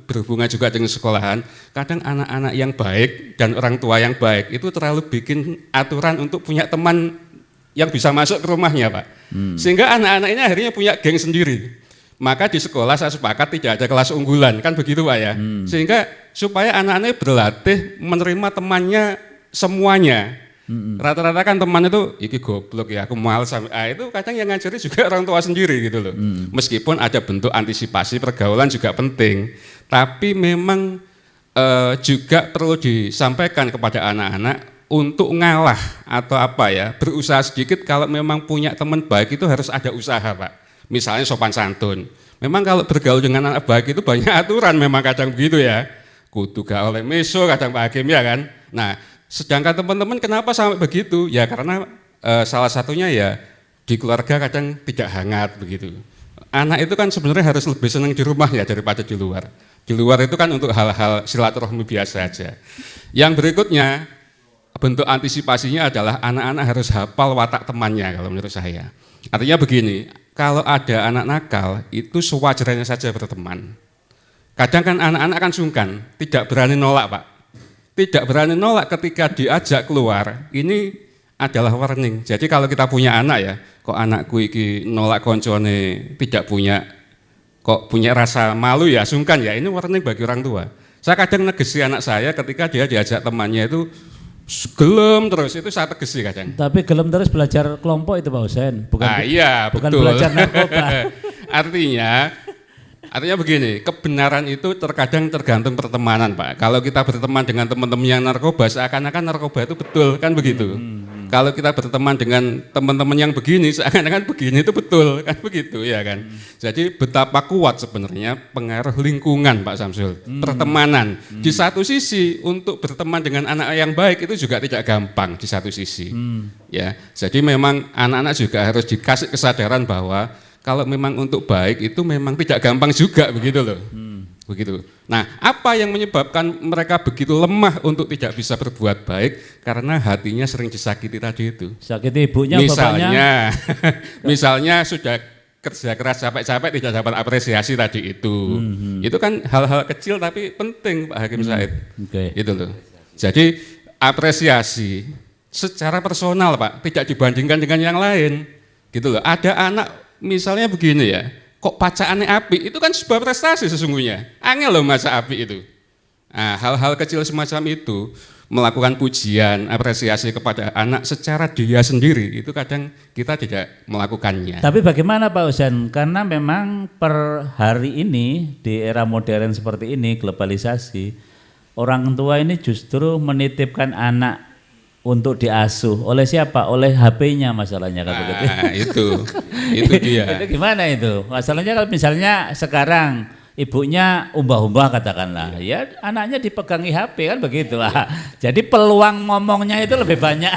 berhubungan juga dengan sekolahan, kadang anak-anak yang baik dan orang tua yang baik itu terlalu bikin aturan untuk punya teman yang bisa masuk ke rumahnya, Pak. Sehingga anak-anak ini akhirnya punya geng sendiri. Maka di sekolah saya sepakat tidak ada kelas unggulan, kan begitu Pak ya. Sehingga supaya anak-anak berlatih menerima temannya semuanya. Rata-rata kan teman itu, iki goblok ya, aku malas. Itu kadang yang ngajari juga orang tua sendiri gitu loh. Meskipun ada bentuk antisipasi pergaulan juga penting. Tapi memang juga perlu disampaikan kepada anak-anak untuk ngalah atau apa ya, berusaha sedikit. Kalau memang punya teman baik itu harus ada usaha Pak. Misalnya sopan santun. Memang kalau bergaul dengan anak baik itu banyak aturan memang kadang begitu ya. Kudu gak oleh meso kadang Pak Hakim ya kan. Nah, sedangkan teman-teman kenapa sampai begitu? Ya karena salah satunya ya di keluarga kadang tidak hangat begitu. anak itu kan sebenarnya harus lebih senang di rumah ya daripada di luar. Di luar itu kan untuk hal-hal silaturahmi biasa aja. Yang berikutnya, bentuk antisipasinya adalah anak-anak harus hafal watak temannya kalau menurut saya. Artinya begini, kalau ada anak nakal itu sewajarnya saja berteman. Kadang kan anak-anak kan sungkan, tidak berani nolak Pak. Tidak berani nolak ketika diajak keluar, ini adalah warning. Jadi kalau kita punya anak ya, kok anakku iki nolak koncone tidak punya, kok punya rasa malu ya, sungkan ya, ini warning bagi orang tua. Saya kadang negesi anak saya ketika dia diajak temannya itu gelem terus, itu saya tegesi kadang. Tapi gelem terus belajar kelompok itu Pak Husain, bukan Iya, bukan betul. belajar narkoba. Artinya begini, kebenaran itu terkadang tergantung pertemanan Pak. Kalau kita berteman dengan teman-teman yang narkoba, seakan-akan narkoba itu betul, kan begitu. Kalau kita berteman dengan teman-teman yang begini, seakan-akan begini itu betul, kan begitu ya kan. Jadi betapa kuat sebenarnya pengaruh lingkungan Pak Samsul, pertemanan. Di satu sisi untuk berteman dengan anak yang baik itu juga tidak gampang di satu sisi. Ya, jadi memang anak-anak juga harus dikasih kesadaran bahwa kalau memang untuk baik itu memang tidak gampang juga begitu loh. Begitu. Nah, apa yang menyebabkan mereka begitu lemah untuk tidak bisa berbuat baik? Karena hatinya sering disakiti tadi itu. Sakiti ibunya, bapaknya. Misalnya sudah kerja keras capek-capek tidak dapat apresiasi tadi itu. Itu kan hal-hal kecil tapi penting Pak Hakim Said. Itu loh. Jadi apresiasi secara personal Pak, tidak dibandingkan dengan yang lain. Gitu loh. Ada anak misalnya begini ya, kok pacaannya api, itu kan sebuah prestasi sesungguhnya. Angel loh masa api itu. Nah, hal-hal kecil semacam itu, melakukan pujian, apresiasi kepada anak secara dia sendiri, itu kadang kita tidak melakukannya. Tapi bagaimana Pak Husain? Karena memang per hari ini, di era modern seperti ini, globalisasi, orang tua ini justru menitipkan anak untuk diasuh oleh siapa? Oleh HP-nya masalahnya kan begitu. Itu dia. Itu gimana itu? Masalahnya kalau misalnya sekarang ibunya umbah-umbah katakanlah, ya anaknya dipegangi HP kan begitu lah. Jadi peluang ngomongnya itu lebih banyak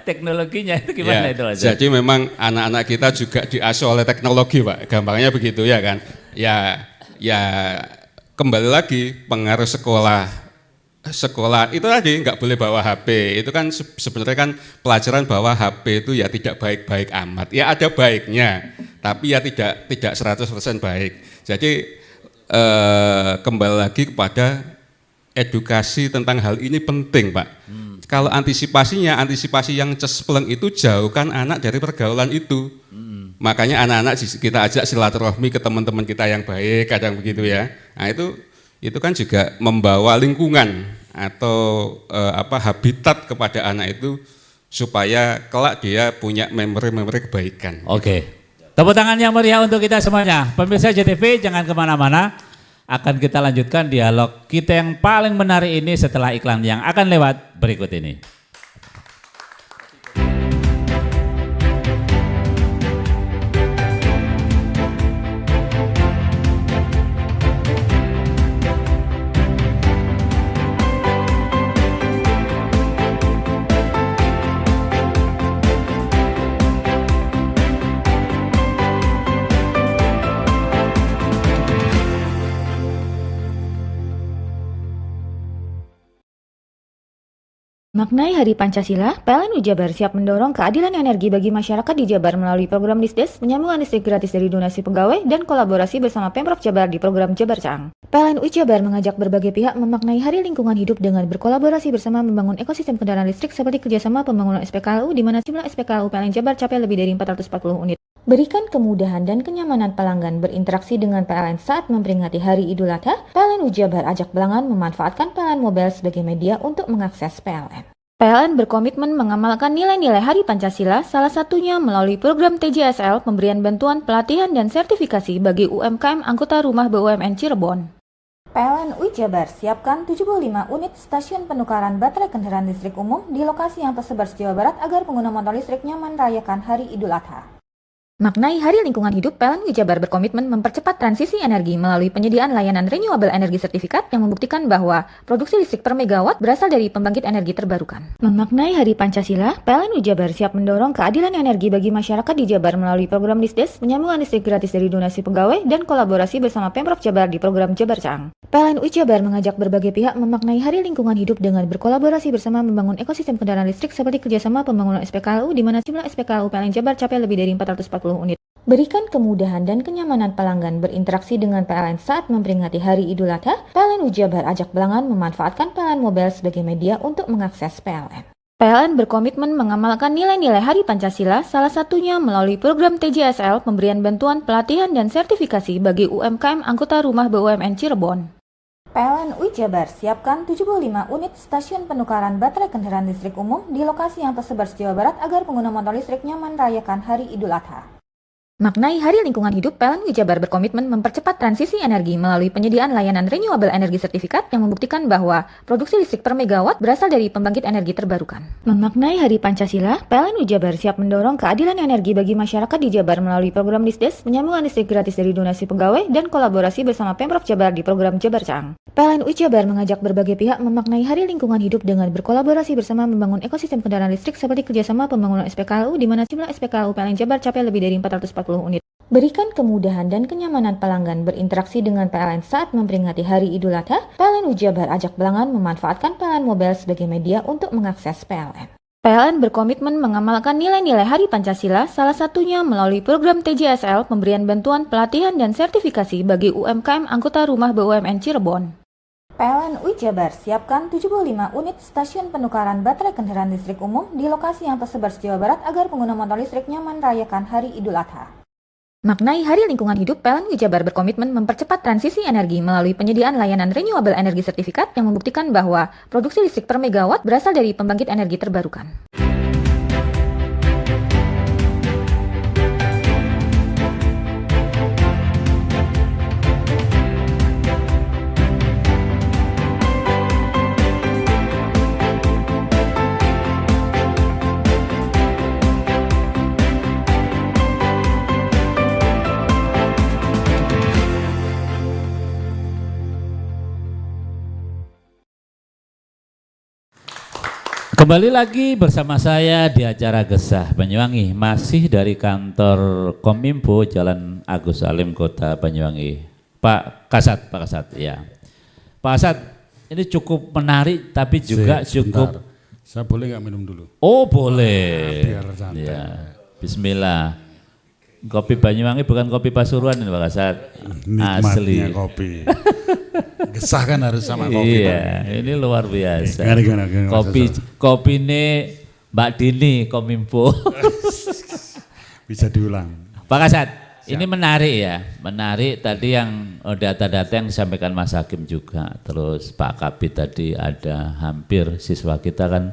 teknologinya itu gimana ya, itu aja. Jadi memang anak-anak kita juga diasuh oleh teknologi Pak, gampangnya begitu ya kan. Ya kembali lagi pengaruh sekolah itu tadi nggak boleh bawa HP. Itu kan sebenarnya kan pelajaran bahwa HP itu ya tidak baik-baik amat. Ya ada baiknya, tapi ya tidak 100% baik. Jadi kembali lagi kepada edukasi tentang hal ini penting Pak. Kalau antisipasi yang cespleng itu jauhkan anak dari pergaulan itu. Makanya anak-anak kita ajak silaturahmi ke teman-teman kita yang baik, kadang begitu ya. Nah itu kan juga membawa lingkungan atau habitat kepada anak itu supaya kelak dia punya memori-memori kebaikan. Oke. Tepuk tangan yang meriah untuk kita semuanya. Pemirsa JTV jangan kemana-mana. Akan kita lanjutkan dialog kita yang paling menarik ini setelah iklan yang akan lewat berikut ini. Maknai Hari Pancasila, PLN Jabar siap mendorong keadilan energi bagi masyarakat di Jabar melalui program Disdes, penyambungan listrik gratis dari donasi pegawai, dan kolaborasi bersama Pemprov Jabar di program Jabar Caang. PLN Jabar mengajak berbagai pihak memaknai Hari Lingkungan Hidup dengan berkolaborasi bersama membangun ekosistem kendaraan listrik seperti kerjasama pembangunan SPKLU di mana jumlah SPKLU PLN Jabar capai lebih dari 440 unit. Berikan kemudahan dan kenyamanan pelanggan berinteraksi dengan PLN saat memperingati Hari Idul Adha, PLN Jabar ajak pelanggan memanfaatkan PLN Mobile sebagai media untuk mengakses PLN. PLN berkomitmen mengamalkan nilai-nilai Hari Pancasila, salah satunya melalui program TJSL, pemberian bantuan pelatihan dan sertifikasi bagi UMKM anggota Rumah BUMN Cirebon. PLN Jabar siapkan 75 unit stasiun penukaran baterai kendaraan listrik umum di lokasi yang tersebar se-Jawa Barat agar pengguna motor listrik nyaman merayakan Hari Idul Adha. Maknai Hari Lingkungan Hidup, PLN Jabar berkomitmen mempercepat transisi energi melalui penyediaan layanan renewable energy sertifikat yang membuktikan bahwa produksi listrik per megawatt berasal dari pembangkit energi terbarukan. Memaknai Hari Pancasila, PLN Jabar siap mendorong keadilan energi bagi masyarakat di Jabar melalui program Disdes, penyambungan listrik gratis dari donasi pegawai, dan kolaborasi bersama Pemprov Jabar di program Jabar Caang. PLN Jabar mengajak berbagai pihak memaknai Hari Lingkungan Hidup dengan berkolaborasi bersama membangun ekosistem kendaraan listrik seperti kerjasama pembangunan SPKLU di mana jumlah SPKLU PLN Jabar capai lebih dari 440 unit. Berikan kemudahan dan kenyamanan pelanggan berinteraksi dengan PLN saat memperingati Hari Idul Adha. PLN Jabar ajak pelanggan memanfaatkan PLN Mobile sebagai media untuk mengakses PLN. PLN berkomitmen mengamalkan nilai-nilai Hari Pancasila, salah satunya melalui program TJSL, pemberian bantuan, pelatihan, dan sertifikasi bagi UMKM anggota rumah BUMN Cirebon. PLN Jabar siapkan 75 unit stasiun penukaran baterai kendaraan listrik umum di lokasi yang tersebar se-Jawa Barat agar pengguna motor listrik nyaman merayakan Hari Idul Adha. Maknai Hari Lingkungan Hidup, PLN Jabar berkomitmen mempercepat transisi energi melalui penyediaan layanan renewable energy sertifikat yang membuktikan bahwa produksi listrik per megawatt berasal dari pembangkit energi terbarukan. Memaknai Hari Pancasila, PLN Jabar siap mendorong keadilan energi bagi masyarakat di Jabar melalui program Disdes, penyambungan listrik gratis dari donasi pegawai, dan kolaborasi bersama Pemprov Jabar di program Jabar Caang. PLN Jabar mengajak berbagai pihak memaknai Hari Lingkungan Hidup dengan berkolaborasi bersama membangun ekosistem kendaraan listrik seperti kerjasama pembangunan SPKLU di mana jumlah SPKLU PLN Jabar capai lebih dari 440 unit. Berikan kemudahan dan kenyamanan pelanggan berinteraksi dengan PLN saat memperingati Hari Idul Adha. PLN Jabar ajak pelanggan memanfaatkan PLN Mobile sebagai media untuk mengakses PLN. PLN berkomitmen mengamalkan nilai-nilai Hari Pancasila, salah satunya melalui program TJSL, pemberian bantuan, pelatihan, dan sertifikasi bagi UMKM anggota rumah BUMN Cirebon. PLN Jabar siapkan 75 unit stasiun penukaran baterai kendaraan listrik umum di lokasi yang tersebar se-Jawa Barat agar pengguna motor listrik nyaman merayakan Hari Idul Adha. Maknai Hari Lingkungan Hidup, PLN Jabar berkomitmen mempercepat transisi energi melalui penyediaan layanan renewable energy sertifikat yang membuktikan bahwa produksi listrik per megawatt berasal dari pembangkit energi terbarukan. Kembali lagi bersama saya di acara Gesah Banyuwangi, masih dari kantor Kominfo Jalan Agus Salim, Kota Banyuwangi. Pak Kasat, ya. Pak Kasat, ini cukup menarik tapi juga cukup. Saya boleh nggak minum dulu? Oh boleh. Biar santai. Ya. Bismillah. Kopi Banyuwangi bukan kopi Pasuruan ini Pak Kasat. Nikmatnya Asli. kopi. Gesah kan harus sama kopi. Iya, ini luar biasa. Gimana, Kopi ini Mbak Dini Kominfo. Bisa diulang. Pak Kasat, ini menarik ya. Menarik tadi yang data-data yang disampaikan Mas Hakim juga. Terus Pak Kabit tadi ada hampir siswa kita kan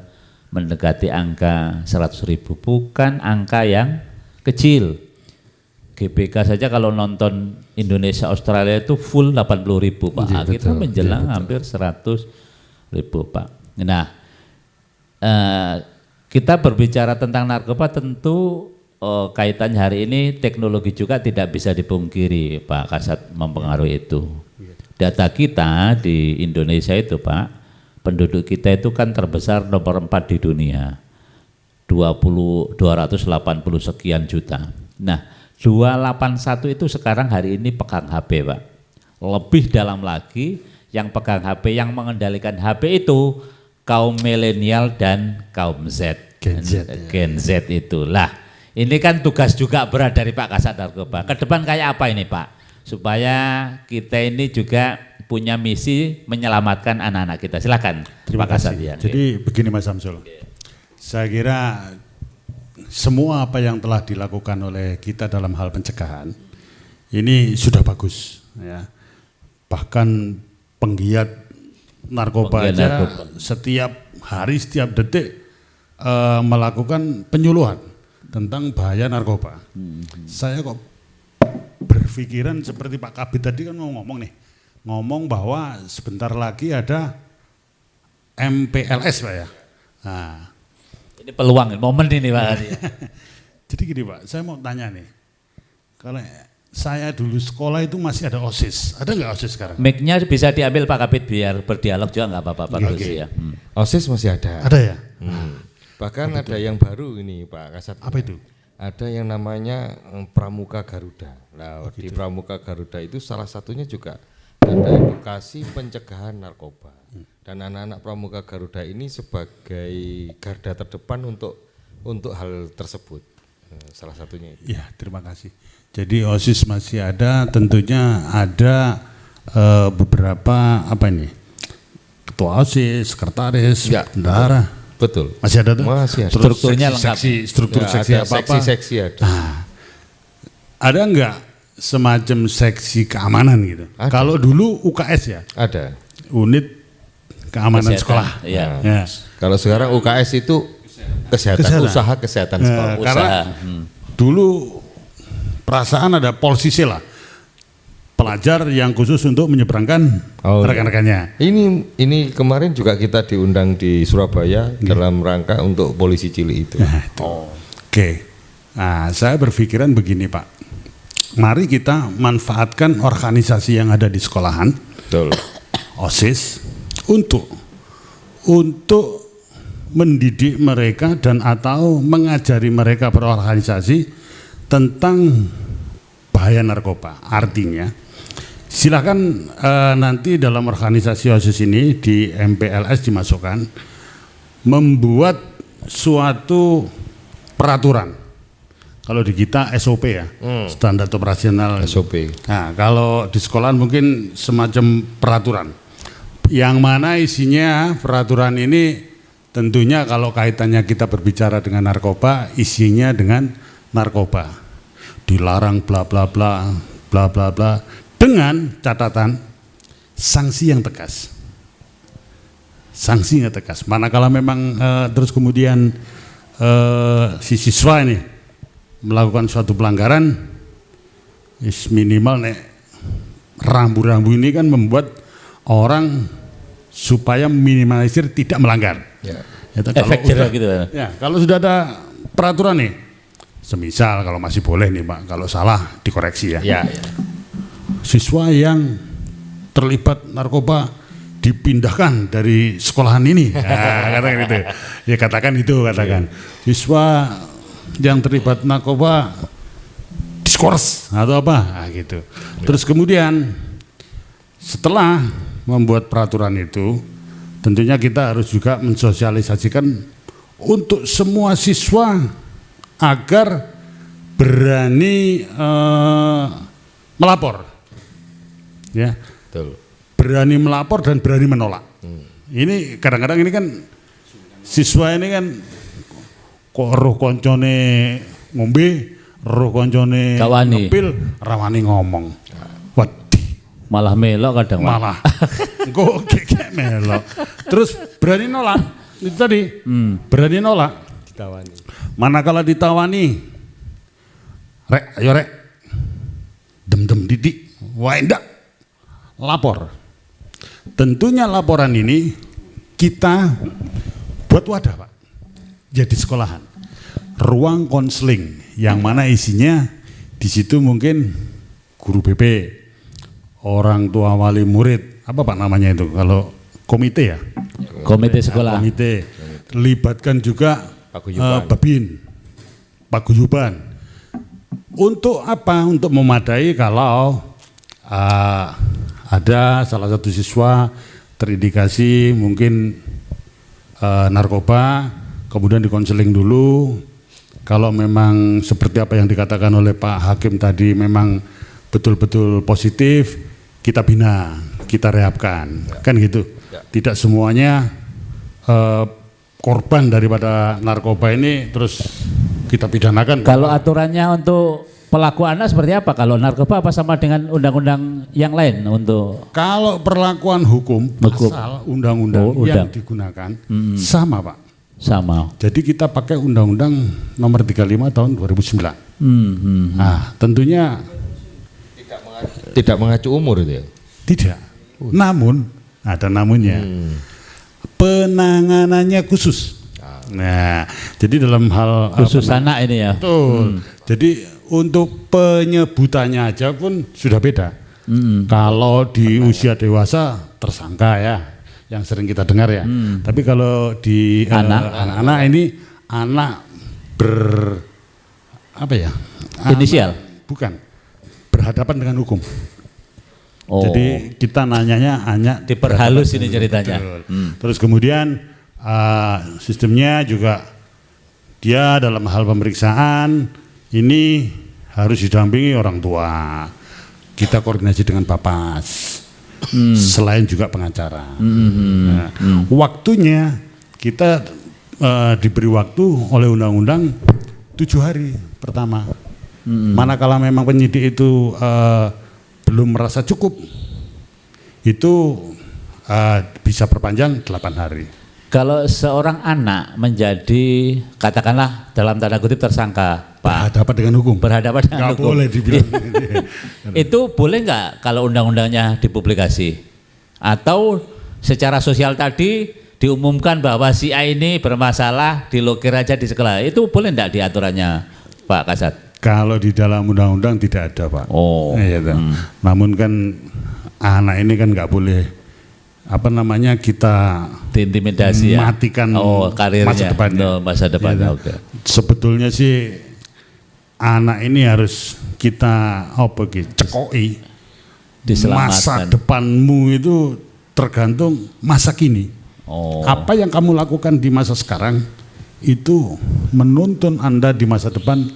mendekati angka 100.000. Bukan angka yang kecil. GBK saja kalau nonton Indonesia Australia itu full 80.000 Pak. Ya, Kita betul, menjelang ya, hampir 100.000 Pak. Nah, kita berbicara tentang narkoba tentu kaitannya hari ini teknologi juga tidak bisa dipungkiri Pak Kasat mempengaruhi itu. Data kita di Indonesia itu Pak, penduduk kita itu kan terbesar nomor 4 di dunia. 280 sekian juta. Nah, 281 itu sekarang hari ini pegang HP Pak. Lebih dalam lagi yang pegang HP, yang mengendalikan HP itu kaum milenial dan kaum Z. Gen Z itulah. Ini kan tugas juga berat dari Pak Kasat Narkoba. Ke depan kayak apa ini Pak? Supaya kita ini juga punya misi menyelamatkan anak-anak kita. Silakan Terima Pak Kasat. kasih. Ya. Jadi begini Mas Samsul. Saya kira semua apa yang telah dilakukan oleh kita dalam hal pencegahan ini sudah bagus ya. Bahkan penggiat narkoba aja setiap hari, setiap detik melakukan penyuluhan tentang bahaya narkoba. Saya kok berpikiran seperti Pak Kabit tadi kan ngomong bahwa sebentar lagi ada MPLS Pak ya. Nah, Ini peluang, momen ini Pak. Jadi gini Pak, saya mau tanya nih, Kalau saya dulu sekolah itu masih ada OSIS. Ada nggak OSIS sekarang? Mic-nya bisa diambil Pak Kabid biar berdialog juga nggak apa-apa Pak Rusi ya. OSIS masih ada. Ada ya? Bahkan ada yang baru ini Pak Kasat. Apa itu? Ada yang namanya Pramuka Garuda. Nah, di Pramuka Garuda itu salah satunya juga ada edukasi pencegahan narkoba. Dan anak-anak Pramuka Garuda ini sebagai garda terdepan untuk hal tersebut. Salah satunya itu. Ya, terima kasih. Jadi OSIS masih ada, tentunya ada beberapa ketua OSIS, sekretaris, Ya, bendahara. Betul. Masih ada tuh? Masih ada. Terus Strukturnya lengkap. Struktur Ya, seksi ada apa-apa. seksi-seksi ada. Ada enggak semacam seksi keamanan gitu? Ada. Kalau dulu UKS ya, Ada. unit keamanan Kesehatan, sekolah. iya. Ya. Kalau sekarang UKS itu kesehatan. Usaha kesehatan sekolah. Nah, karena dulu perasaan ada polsisi lah, pelajar yang khusus untuk menyeberangkan rekan-rekannya. Ini kemarin juga kita diundang di Surabaya dalam rangka untuk polisi cilik itu. Nah, itu. Oke. Nah, saya berpikiran begini Pak, mari kita manfaatkan organisasi yang ada di sekolahan, Betul. OSIS, untuk mendidik mereka dan atau mengajari mereka berorganisasi tentang bahaya narkoba. Artinya, silakan nanti dalam organisasi OSIS ini di MPLS dimasukkan membuat suatu peraturan. Kalau di kita SOP ya, standar operasional SOP. Nah, kalau di sekolah mungkin semacam peraturan. Yang mana isinya peraturan ini tentunya kalau kaitannya kita berbicara dengan narkoba, isinya dengan narkoba. Dilarang bla bla bla bla bla bla dengan catatan sanksi yang tegas. Sanksi yang tegas. Manakala memang terus kemudian si siswa ini melakukan suatu pelanggaran, minimal rambu-rambu ini kan membuat orang supaya minimalisir tidak melanggar. Ya. Efek jerah gitu. Ya, kalau sudah ada peraturan nih, semisal kalau masih boleh nih Pak, kalau salah dikoreksi ya. Ya. Siswa yang terlibat narkoba dipindahkan dari sekolahan ini. Nah, katakan itu. Ya katakan itu. Siswa yang terlibat narkoba diskors atau apa, nah, gitu. Terus kemudian setelah membuat peraturan itu, tentunya kita harus juga mensosialisasikan untuk semua siswa agar berani melapor, ya, Betul. berani melapor dan berani menolak. Ini kadang-kadang ini kan siswa ini kan kok roh koncone ngombe, roh koncone Kawani. ngepil, rawani ngomong. Waduh, Malah melok kadang Pak. malah kok kayak melok. Terus berani nolak, itu tadi, berani nolak. Ditawani. Manakala ditawani, rek, ayo rek, dem didik, wah enggak, lapor. Tentunya laporan ini kita buat wadah Pak, jadi sekolahan, ruang konseling yang mana isinya di situ mungkin guru BP, orang tua wali murid, apa Pak namanya itu kalau komite ya? Komite sekolah. Komite, libatkan juga Paguyuban. Babin, paguyuban. Untuk apa? Untuk memadai kalau ada salah satu siswa terindikasi mungkin narkoba, kemudian dikonseling dulu. Kalau memang seperti apa yang dikatakan oleh Pak Hakim tadi memang betul-betul positif, kita bina, kita rehabkan, kan gitu. Tidak semuanya korban daripada narkoba ini terus kita pidanakan. Kalau aturannya untuk pelaku anak seperti apa? Kalau narkoba apa sama dengan undang-undang yang lain untuk? Kalau perlakuan hukum, pasal undang-undang yang digunakan sama Pak. Sama. Jadi kita pakai Undang-Undang Nomor 35 Tahun 2009. Nah, tentunya Tidak mengacu umur itu ya? tidak. Namun ada namunnya. Penanganannya khusus. Nah, jadi dalam hal Khusus anak ini ya. betul. Jadi untuk penyebutannya aja pun sudah beda. Kalau di usia dewasa tersangka ya, yang sering kita dengar ya. Tapi kalau di anak-anak ini anak apa ya? Inisial? Bukan, berhadapan dengan hukum. Oh. Jadi kita nanyanya hanya diperhalus ini ceritanya. Terus kemudian sistemnya juga dia dalam hal pemeriksaan ini harus didampingi orang tua. Kita koordinasi dengan Papas. Selain juga pengacara. Waktunya kita diberi waktu oleh undang-undang 7 hari pertama. Manakala memang penyidik itu belum merasa cukup, itu bisa perpanjang 8 hari. Kalau seorang anak menjadi katakanlah dalam tanda kutip tersangka, Pak, Berhadapan dengan hukum. berhadapan dengan Nggak hukum. boleh dibilang. Itu boleh nggak kalau undang-undangnya dipublikasi? Atau secara sosial tadi diumumkan bahwa si A ini bermasalah, dilokir aja di sekolah. Itu boleh nggak di aturannya, Pak Kasat? Kalau di dalam undang-undang tidak ada, Pak. Oh. Iya, namun kan anak ini kan nggak boleh kita Diintimidasi ya? matikan karirnya, masa depannya. Masa depannya, Iya, oke. Sebetulnya sih anak ini harus kita cekoi. Masa Diselamatkan. depanmu itu tergantung masa kini. Oh. Apa yang kamu lakukan di masa sekarang itu menuntun Anda di masa depan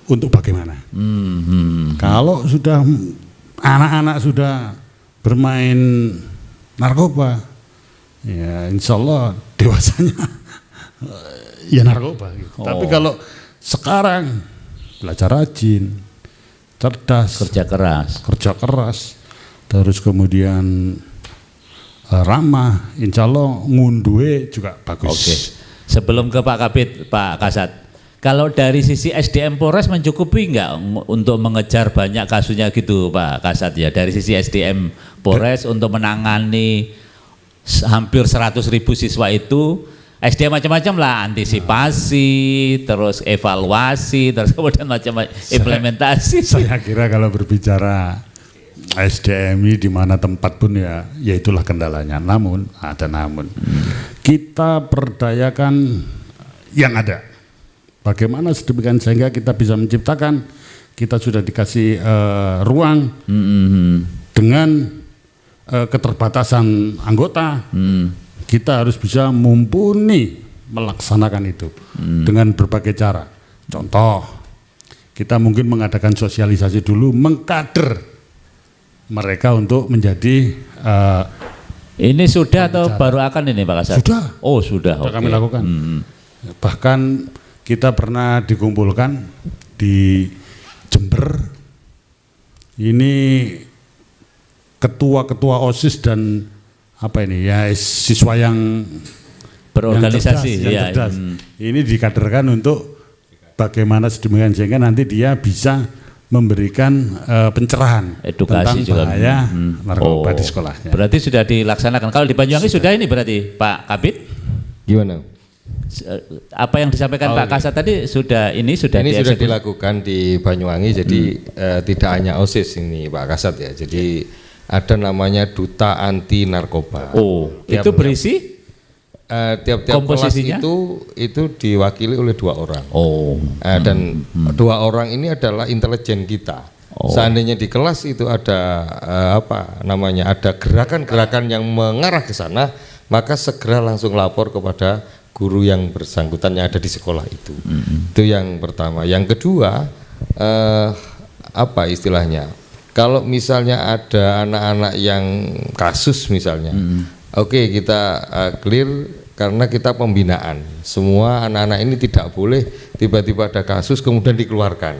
untuk bagaimana. Kalau sudah anak-anak sudah bermain narkoba, ya insya Allah dewasanya ya narkoba gitu. Tapi kalau sekarang belajar rajin, cerdas, kerja keras, terus kemudian ramah, insya Allah ngunduhe juga bagus. Oke. Sebelum ke Pak Kabid, Pak Kasat, kalau dari sisi SDM Polres mencukupi nggak untuk mengejar banyak kasusnya gitu, Pak Kasat ya? Dari sisi SDM Polres untuk menangani hampir 100.000 siswa itu, SDM macam-macam lah, antisipasi, terus evaluasi, terus kemudian macam-macam implementasi. Saya kira kalau berbicara SDM di mana tempat pun ya itulah kendalanya. Namun kita perdayakan yang ada. Bagaimana sedemikian sehingga kita bisa menciptakan, kita sudah dikasih ruang dengan keterbatasan anggota, kita harus bisa mumpuni melaksanakan itu dengan berbagai cara. Contoh, kita mungkin mengadakan sosialisasi dulu, mengkader mereka untuk menjadi ini sudah atau baru akan ini Pak Kasat? Sudah. Oh sudah. Sudah kami lakukan. Bahkan kita pernah dikumpulkan di Jember. Ini ketua-ketua OSIS dan siswa yang berorganisasi, yang cerdas. Ini dikaderkan untuk bagaimana sedemikian sehingga nanti dia bisa memberikan pencerahan edukasi tentang juga bahaya narkoba di sekolahnya. Berarti sudah dilaksanakan. Kalau di Banyuwangi sudah ini berarti Pak Kabid? Gimana? Apa yang disampaikan Pak Kasat tadi sudah dilakukan di Banyuwangi. Jadi tidak hanya OSIS ini Pak Kasat ya. Jadi ada namanya duta anti narkoba. Oh, itu berisi? Tiap-tiap kelas itu diwakili oleh 2 orang. Oh. Dan 2 orang ini adalah intelijen kita. Oh. Seandainya di kelas itu ada ada gerakan-gerakan yang mengarah ke sana, maka segera langsung lapor kepada guru yang bersangkutan yang ada di sekolah itu. Itu yang pertama. Yang kedua, istilahnya? Kalau misalnya ada anak-anak yang kasus misalnya, oke, kita clear karena kita pembinaan. Semua anak-anak ini tidak boleh tiba-tiba ada kasus kemudian dikeluarkan.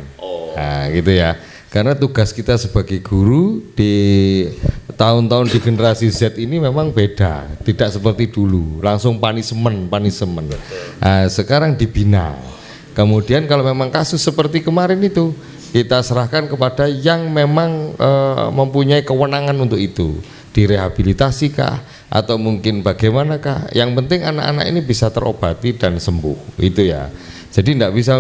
Nah, gitu ya. Karena tugas kita sebagai guru di tahun-tahun di generasi Z ini memang beda, tidak seperti dulu. Langsung punishment. Nah, sekarang dibina. Kemudian kalau memang kasus seperti kemarin itu, kita serahkan kepada yang memang mempunyai kewenangan untuk itu, direhabilitasi kah atau mungkin bagaimanakah, yang penting anak-anak ini bisa terobati dan sembuh, itu ya. Jadi tidak bisa,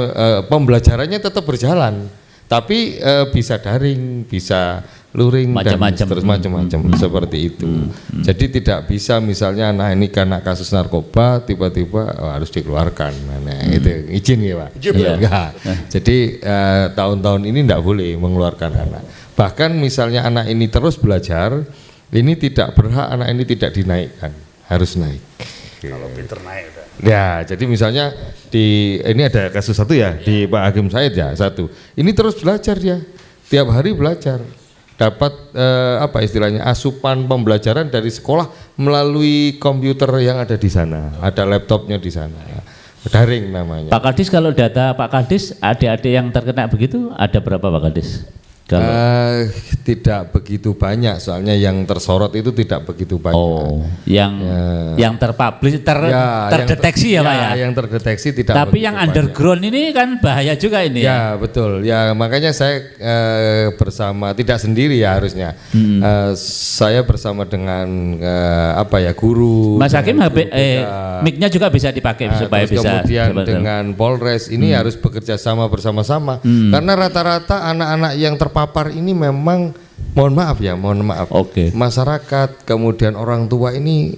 pembelajarannya tetap berjalan, Tapi bisa daring, bisa luring Macam-macam. dan terus macam-macam seperti itu. Jadi tidak bisa misalnya anak ini karena kasus narkoba tiba-tiba harus dikeluarkan. Nah, itu izin ya Pak. Enggak. Jadi tahun-tahun ini tidak boleh mengeluarkan anak. Bahkan misalnya anak ini terus belajar, ini tidak berhak anak ini tidak dinaikkan, harus naik. Kalau pinter naik udah. Ya, jadi misalnya ini ada kasus satu ya di Pak Hakim Said ya satu. Ini terus belajar dia, tiap hari belajar. Dapat apa istilahnya asupan pembelajaran dari sekolah melalui komputer yang ada di sana, ada laptopnya di sana, daring namanya. Pak Kadis, kalau data Pak Kadis adik-adik yang terkena begitu ada berapa Pak Kadis? Tidak begitu banyak, soalnya yang tersorot itu tidak begitu banyak. Oh, yang terpublish terdeteksi ya Pak ya. Yang terdeteksi tidak. Tapi yang underground ini kan bahaya juga ini. Ya betul. Ya makanya saya bersama, tidak sendiri ya harusnya. Saya bersama dengan guru. Mas Hakim mic-nya juga bisa dipakai supaya bisa. Kemudian dengan Polres ini harus bekerja sama bersama-sama. Karena rata-rata anak-anak yang terpapar ini memang mohon maaf, masyarakat kemudian orang tua ini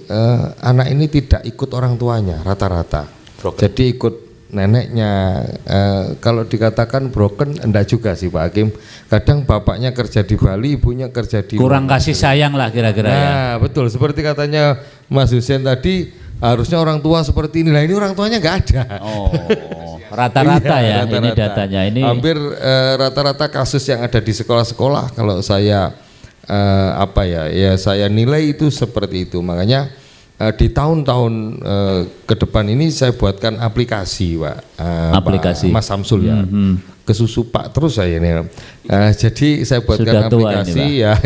anak ini tidak ikut orang tuanya rata-rata, jadi ikut neneknya. Kalau dikatakan broken enggak juga sih Pak Hakim, kadang bapaknya kerja di Bali, ibunya kerja di kurang kasih sayang lah kira-kira ya. Nah betul, seperti katanya Mas Hussein tadi, harusnya orang tua seperti ini. Nah ini orang tuanya nggak ada. Rata-rata ya rata-rata. ini datanya ini. Hampir rata-rata kasus yang ada di sekolah-sekolah kalau saya saya nilai itu seperti itu. Makanya di tahun-tahun ke depan ini saya buatkan aplikasi Pak, aplikasi Mas Samsul ya. Kesusu Pak terus saya ini. Jadi saya buatkan aplikasi ya.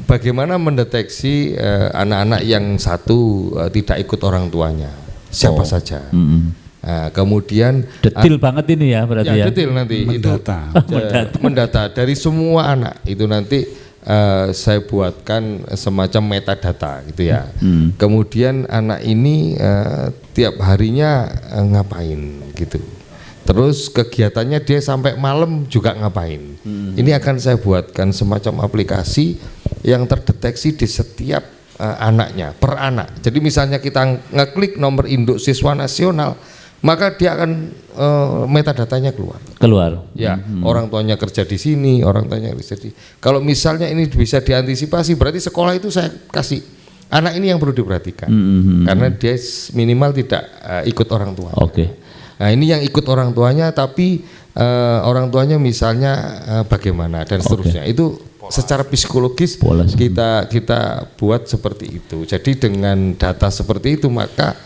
Bagaimana mendeteksi anak-anak yang satu tidak ikut orang tuanya, siapa saja. Kemudian detail banget ini ya berarti ya. Detail nanti mendata dari semua anak itu nanti saya buatkan semacam metadata gitu ya. Kemudian anak ini tiap harinya ngapain gitu. Terus kegiatannya dia sampai malam juga ngapain. Ini akan saya buatkan semacam aplikasi yang terdeteksi di setiap anaknya, per anak. Jadi misalnya kita ngeklik nomor induk siswa nasional, maka dia akan metadatanya keluar. Ya, orang tuanya kerja di sini, orang tuanya kerja di. Kalau misalnya ini bisa diantisipasi, berarti sekolah itu saya kasih anak ini yang perlu diperhatikan, karena dia minimal tidak ikut orang tua. Nah ini yang ikut orang tuanya, tapi orang tuanya misalnya bagaimana dan seterusnya. Itu secara psikologis kita buat seperti itu. Jadi dengan data seperti itu maka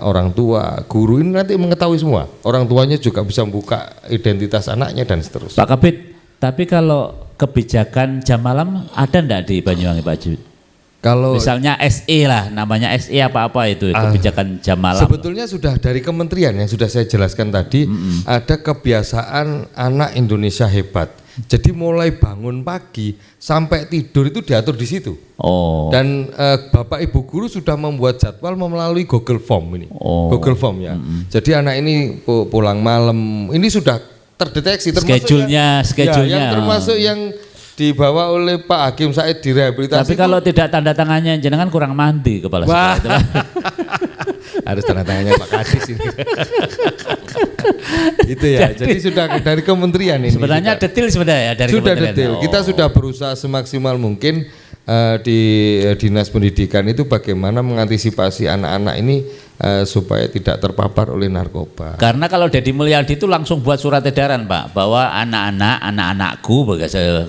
orang tua, guru ini nanti mengetahui semua. Orang tuanya juga bisa membuka identitas anaknya dan seterusnya. Pak Kabid, tapi kalau kebijakan jam malam ada enggak di Banyuwangi Pak Jud? Kalau misalnya SE lah, namanya SE apa-apa itu kebijakan jam malam. Sebetulnya sudah dari kementerian yang sudah saya jelaskan tadi, ada kebiasaan anak Indonesia hebat. Jadi mulai bangun pagi sampai tidur itu diatur di situ. Dan Bapak Ibu guru sudah membuat jadwal melalui Google Form ini. Google Form ya. Jadi anak ini pulang malam, ini sudah terdeteksi schedule-nya. Yang termasuk yang dibawa oleh Pak Hakim Said direhabilitasi. Tapi kalau tidak tanda tangannya jenengan kurang mandi kepala sekolah itu. Harus tanda tangannya Pak Kadis ini. Itu ya. Jadi sudah dari kementerian ini. Sebenarnya detail sebenarnya dari sudah kementerian. Detail. Kita sudah berusaha semaksimal mungkin di Dinas Pendidikan itu bagaimana mengantisipasi anak-anak ini supaya tidak terpapar oleh narkoba. Karena kalau Deddy Mulyadi itu langsung buat surat edaran Pak, bahwa anak-anakku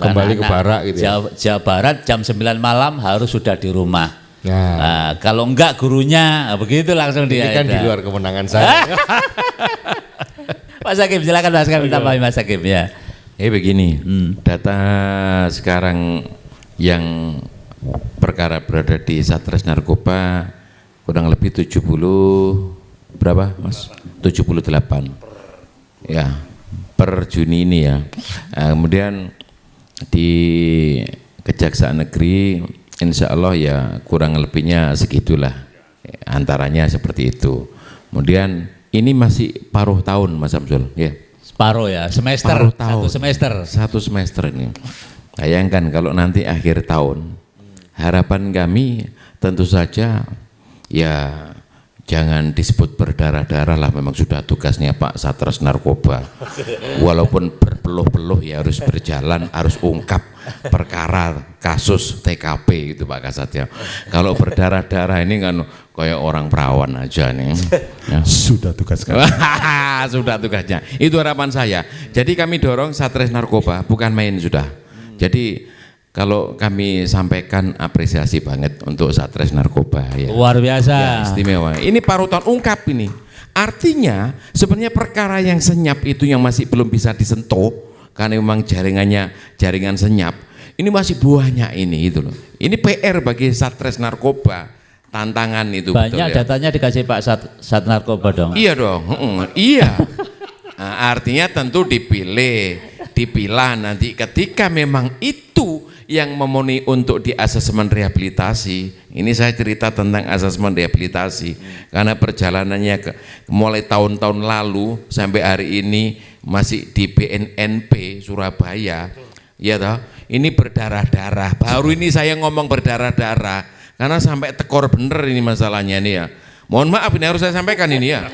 kembali ke barak gitu ya. Jawa Barat jam 9 malam harus sudah di rumah. Nah, kalau enggak gurunya begitu langsung dia. Ini kan di luar kemenangan saya. Mas Hakim silakan Mas Hakim, tambahin Mas Hakim ya. Begini, data sekarang yang perkara berada di Satres Narkoba kurang lebih 70 berapa Mas? 78 ya per Juni ini ya. Kemudian di Kejaksaan Negeri insya Allah ya kurang lebihnya segitulah, antaranya seperti itu. Kemudian ini masih paruh tahun Mas Samsul ya, Separuh ya, semester, Separuh tahun. satu semester. Ini. Bayangkan kalau nanti akhir tahun, harapan kami tentu saja ya jangan disebut berdarah-darah lah, memang sudah tugasnya Pak Satres Narkoba. Walaupun berpeluh-peluh ya harus berjalan, harus ungkap perkara kasus TKP itu Pak Kasat ya. Kalau berdarah-darah ini kan kayak orang perawan aja nih. Ya. Sudah tugas kami. Sudah tugasnya. Itu harapan saya. Jadi kami dorong Satres Narkoba bukan main sudah. Jadi kalau kami sampaikan apresiasi banget untuk Satres Narkoba ya. Luar biasa. Ya, istimewa. Ini parutan ungkap ini. Artinya sebenarnya perkara yang senyap itu yang masih belum bisa disentuh karena memang jaringan senyap. Ini masih banyak ini itu loh. Ini PR bagi Satres Narkoba. Tantangan itu banyak betul ya. Datanya dikasih Pak Sat Narkoba dong. Iya dong. Iya. Nah, artinya tentu dipilah nanti ketika memang itu yang memenuhi untuk di asesmen rehabilitasi. Ini saya cerita tentang asesmen rehabilitasi karena perjalanannya mulai tahun-tahun lalu sampai hari ini masih di BNNP Surabaya. Ya toh, ini berdarah-darah. Baru ini saya ngomong berdarah-darah karena sampai tekor bener ini masalahnya nih ya. Mohon maaf ini harus saya sampaikan ini ya.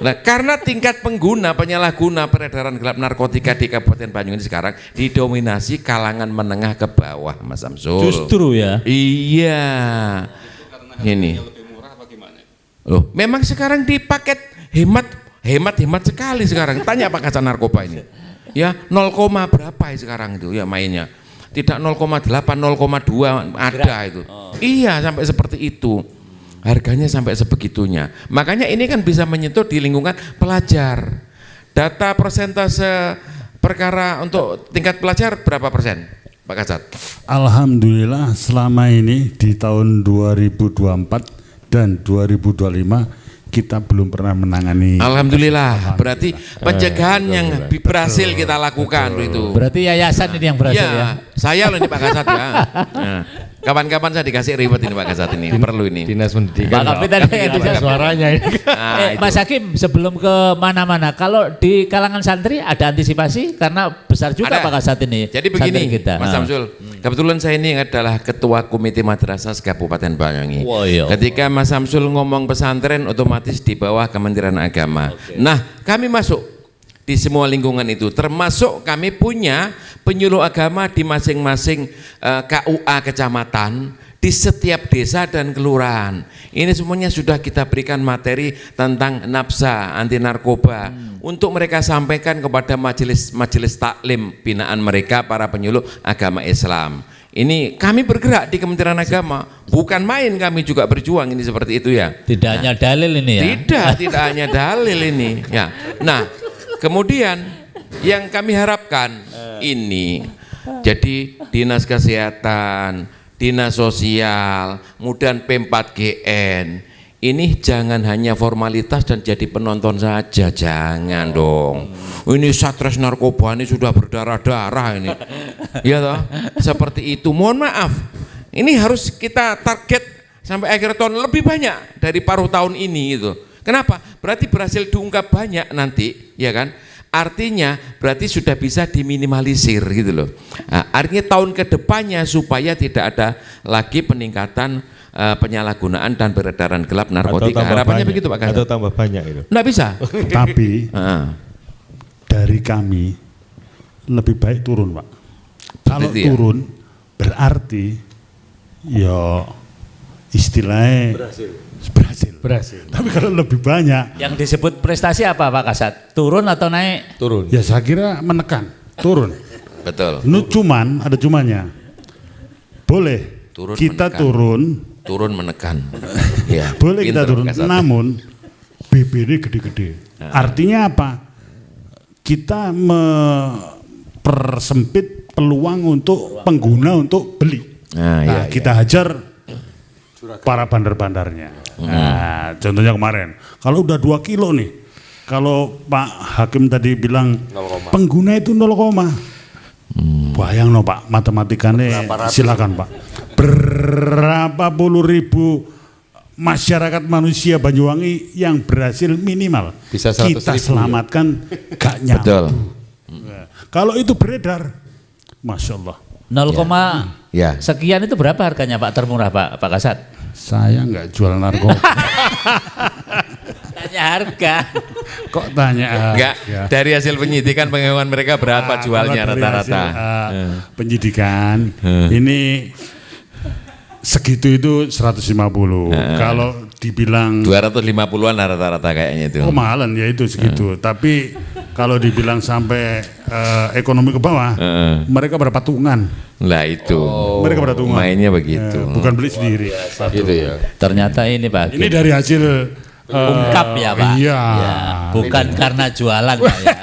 Nah, karena tingkat pengguna, penyalahguna peredaran gelap narkotika di Kabupaten Banyuwangi sekarang didominasi kalangan menengah ke bawah, Mas Samsul. Justru ya. Iya. Ini. Loh, memang sekarang di paket hemat sekali sekarang. Tanya Pak Kasat Narkoba ini. Ya, 0, berapa sekarang itu ya mainnya. Tidak 0,8, 0,2 ada itu. Iya, sampai seperti itu. Harganya sampai sebegitunya. Makanya ini kan bisa menyentuh di lingkungan pelajar. Data persentase perkara untuk tingkat pelajar berapa persen, Pak Kasat? Alhamdulillah selama ini di tahun 2024 dan 2025 kita belum pernah menangani. Alhamdulillah. Berarti pencegahan yang berhasil kita lakukan itu. Berarti yayasan ini yang berhasil ya. Saya loh ini Pak Kasat ya. Nah, kapan-kapan saya dikasih ribet ini Pak Kasat ini, perlu ini. Dinas Pendidikan. Pak Kapitan itu suaranya ini. Nah, Mas Hakim, sebelum ke mana-mana, kalau di kalangan santri ada antisipasi karena besar juga ada. Pak Kasat ini. Jadi begini, kita. Mas Samsul, kebetulan saya ini adalah Ketua Komite Madrasah Kabupaten Banyuwangi. Wow, iya. Ketika Mas Samsul ngomong pesantren, otomatis di bawah Kementerian Agama. Nah, kami masuk di semua lingkungan itu, termasuk kami punya penyuluh agama di masing-masing KUA kecamatan, di setiap desa dan kelurahan. Ini semuanya sudah kita berikan materi tentang nafsa anti narkoba untuk mereka sampaikan kepada majelis taklim binaan mereka para penyuluh agama Islam. Ini kami bergerak di Kementerian Agama, bukan main, kami juga berjuang ini seperti itu ya. Tidak hanya dalil ini ya. Tidak hanya dalil ini ya. Nah, kemudian yang kami harapkan ini, jadi Dinas Kesehatan, Dinas Sosial, kemudian P4GN, ini jangan hanya formalitas dan jadi penonton saja, jangan dong. Ini Satres Narkoba ini sudah berdarah-darah ini, ya toh, seperti itu. Mohon maaf, ini harus kita target sampai akhir tahun lebih banyak dari paruh tahun ini itu. Kenapa? Berarti berhasil diungkap banyak nanti, ya kan? Artinya berarti sudah bisa diminimalisir gitu loh. Nah, artinya tahun kedepannya supaya tidak ada lagi peningkatan penyalahgunaan dan peredaran gelap narkotika. Harapannya banyak, begitu Pak Kasat. atau tambah banyak itu. Nggak bisa. Tapi dari kami lebih baik turun Pak. Kalau Begitu ya? turun berarti ya istilahnya berhasil. Tapi kalau lebih banyak, Yang disebut prestasi apa Pak Kasat? Turun atau naik? Turun. ya saya kira menekan, turun. Betul. Cuman ada cumannya. Boleh Turun kita menekan. turun, menekan. Ya, boleh kita pinter turun. Pak Kasat. Namun BB-nya gede-gede. Artinya apa? Kita mempersempit peluang untuk pengguna untuk beli. Nah, iya, Kita hajar para bandar-bandarnya. Nah, contohnya kemarin, kalau udah 2 kilo nih, kalau Pak Hakim tadi bilang pengguna itu 0, bayang no Pak, matematikanya silakan Pak. Berapa puluh ribu masyarakat manusia Banyuwangi yang berhasil minimal Bisa 100.000 kita ya? selamatkan gak nyampe. Betul. Nah, kalau itu beredar, Masya Allah. 0, Ya. sekian itu berapa harganya Pak termurah Pak Kasat? Saya nggak jual narkoba. Tanya harga. Kok tanya? Enggak, Ya. dari hasil penyidikan pengumuman mereka berapa Ah, jualnya kalau dari rata-rata? hasil, penyidikan ini segitu itu 150. Kalau dibilang 250-an rata-rata kayaknya itu. oh mahalan ya itu segitu. Tapi kalau dibilang sampai ekonomi ke bawah, mereka berpatungan. Lah itu. Mereka berpatungan. Mainnya begitu. Bukan beli sendiri. Gitu ya. Ternyata ini Pak Ini Hakim. dari hasil Ungkap ya Pak. Iya. Ya, bukan karena jualan Pak ya.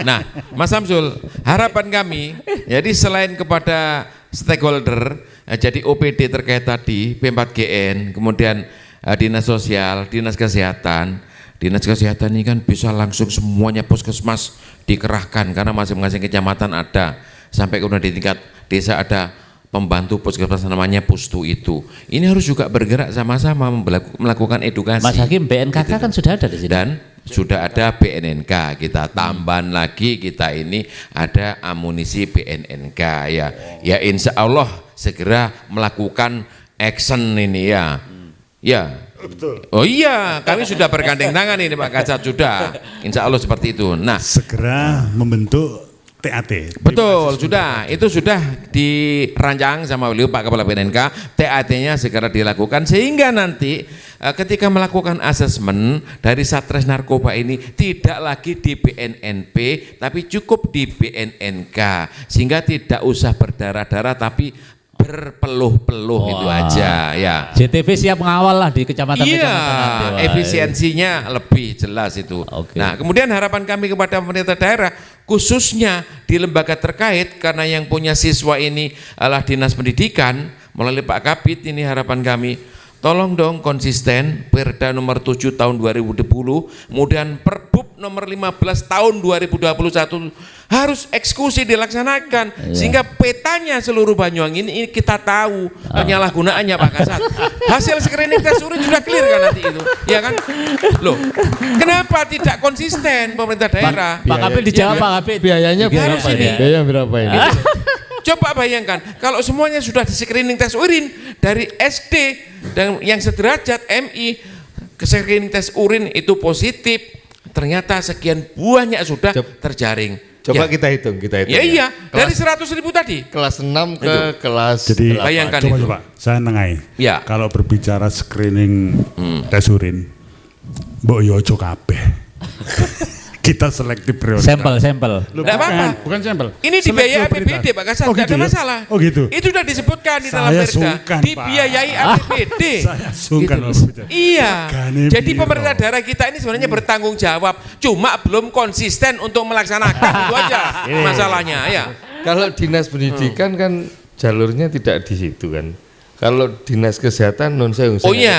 Nah, Mas Samsul, harapan kami, jadi selain kepada stakeholder, jadi OPD terkait tadi, P4GN, kemudian Dinas Sosial, Dinas Kesehatan. Dinas Kesehatan ini kan bisa langsung semuanya puskesmas dikerahkan karena masing-masing kecamatan ada, sampai kemudian di tingkat desa ada pembantu puskesmas namanya Pustu itu. Ini harus juga bergerak sama-sama melakukan edukasi. Mas Hakim, BNKK kan sudah ada di sini. Dan sudah ada BNNK, kita tambahan lagi, kita ini ada amunisi BNNK ya. Ya insya Allah segera melakukan action ini ya. Ya. Oh iya, kami sudah bergandeng tangan ini Pak Kasat sudah. Insya Allah seperti itu. Nah, segera membentuk TAT. betul, sudah. Itu sudah dirancang sama beliau Pak Kepala BNNK, TAT-nya segera dilakukan sehingga nanti ketika melakukan asesmen dari Satres Narkoba ini tidak lagi di BNNP tapi cukup di BNNK sehingga tidak usah berdarah-darah tapi berpeluh-peluh itu aja ya. JTV siap mengawal lah di kecamatan-kecamatan Iya, nanti, Pak. efisiensinya lebih jelas itu. Oke. Nah, kemudian harapan kami kepada pemerintah daerah, khususnya di lembaga terkait, karena yang punya siswa ini adalah Dinas Pendidikan, melalui Pak Kabid ini harapan kami, tolong dong konsisten Perda nomor 7 tahun 2020, kemudian Perbub nomor 15 tahun 2021 harus eksekusi dilaksanakan sehingga petanya seluruh Banyuwangi ini kita tahu penyalahgunaannya Pak Kasat. Hasil screening tes urin sudah clear kan nanti itu, ya kan? Loh, kenapa tidak konsisten pemerintah daerah? Pak Kabid dijawab Pak Kabid. Biayanya Harus berapa ini. ini? Biaya berapa ini? Coba bayangkan kalau semuanya sudah di screening tes urin dari SD dan yang sederajat MI ke screening tes urin itu positif, ternyata sekian banyak sudah terjaring. Coba Ya. kita hitung. Ya iya, dari 100.000 tadi. Kelas 6 ke kelas Jadi 8. Bayangkan itu. coba saya nengai. Ya. Kalau berbicara screening tes urin, mbok yo ojo kabeh. Kita selektif prioritas. Sampel. Loh, Nggak apa-apa. Bukan sampel. Ini Selektif dibiayai prioritas. APBD Pak Kasat, Oh, tidak gitu ada ya? masalah. Oh gitu. Itu sudah disebutkan di dalam Saya Perda, sungkan, dibiayai Pak. APBD. Saya sungkan, Gitu. Pak Bujang. Iya. Regane Jadi piro? pemerintah daerah kita ini sebenarnya bertanggung jawab, cuma belum konsisten untuk melaksanakan itu aja masalahnya ya. Kalau dinas pendidikan kan jalurnya tidak di situ kan. Kalau dinas kesehatan non saya Oh iya,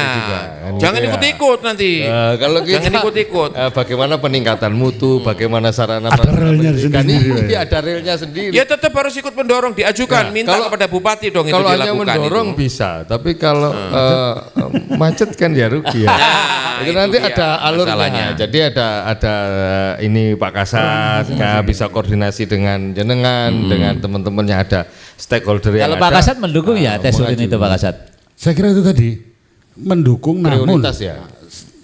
jangan ikut-ikut nanti. Kalau kita, Jangan ikut-ikut. Bagaimana peningkatan mutu, bagaimana sarana Ada relnya pendidikan sendiri, ini ada relnya sendiri. Ya tetap harus ikut mendorong, diajukan, minta kalau- kepada bupati dong itu Kalau hanya dilakukan mendorong itu. bisa, tapi kalau macet kan ya rugi ya. Itu itu nanti dia ada alurnya. masalahnya. Jadi ada ini Pak Kasat, ya, bisa koordinasi dengan jenengan, dengan teman-temannya ada stakeholder yang Kalau ada. Pak Kasat mendukung ya tes urin itu Pak Kasat. Saya kira itu tadi mendukung namun Prioritas ya.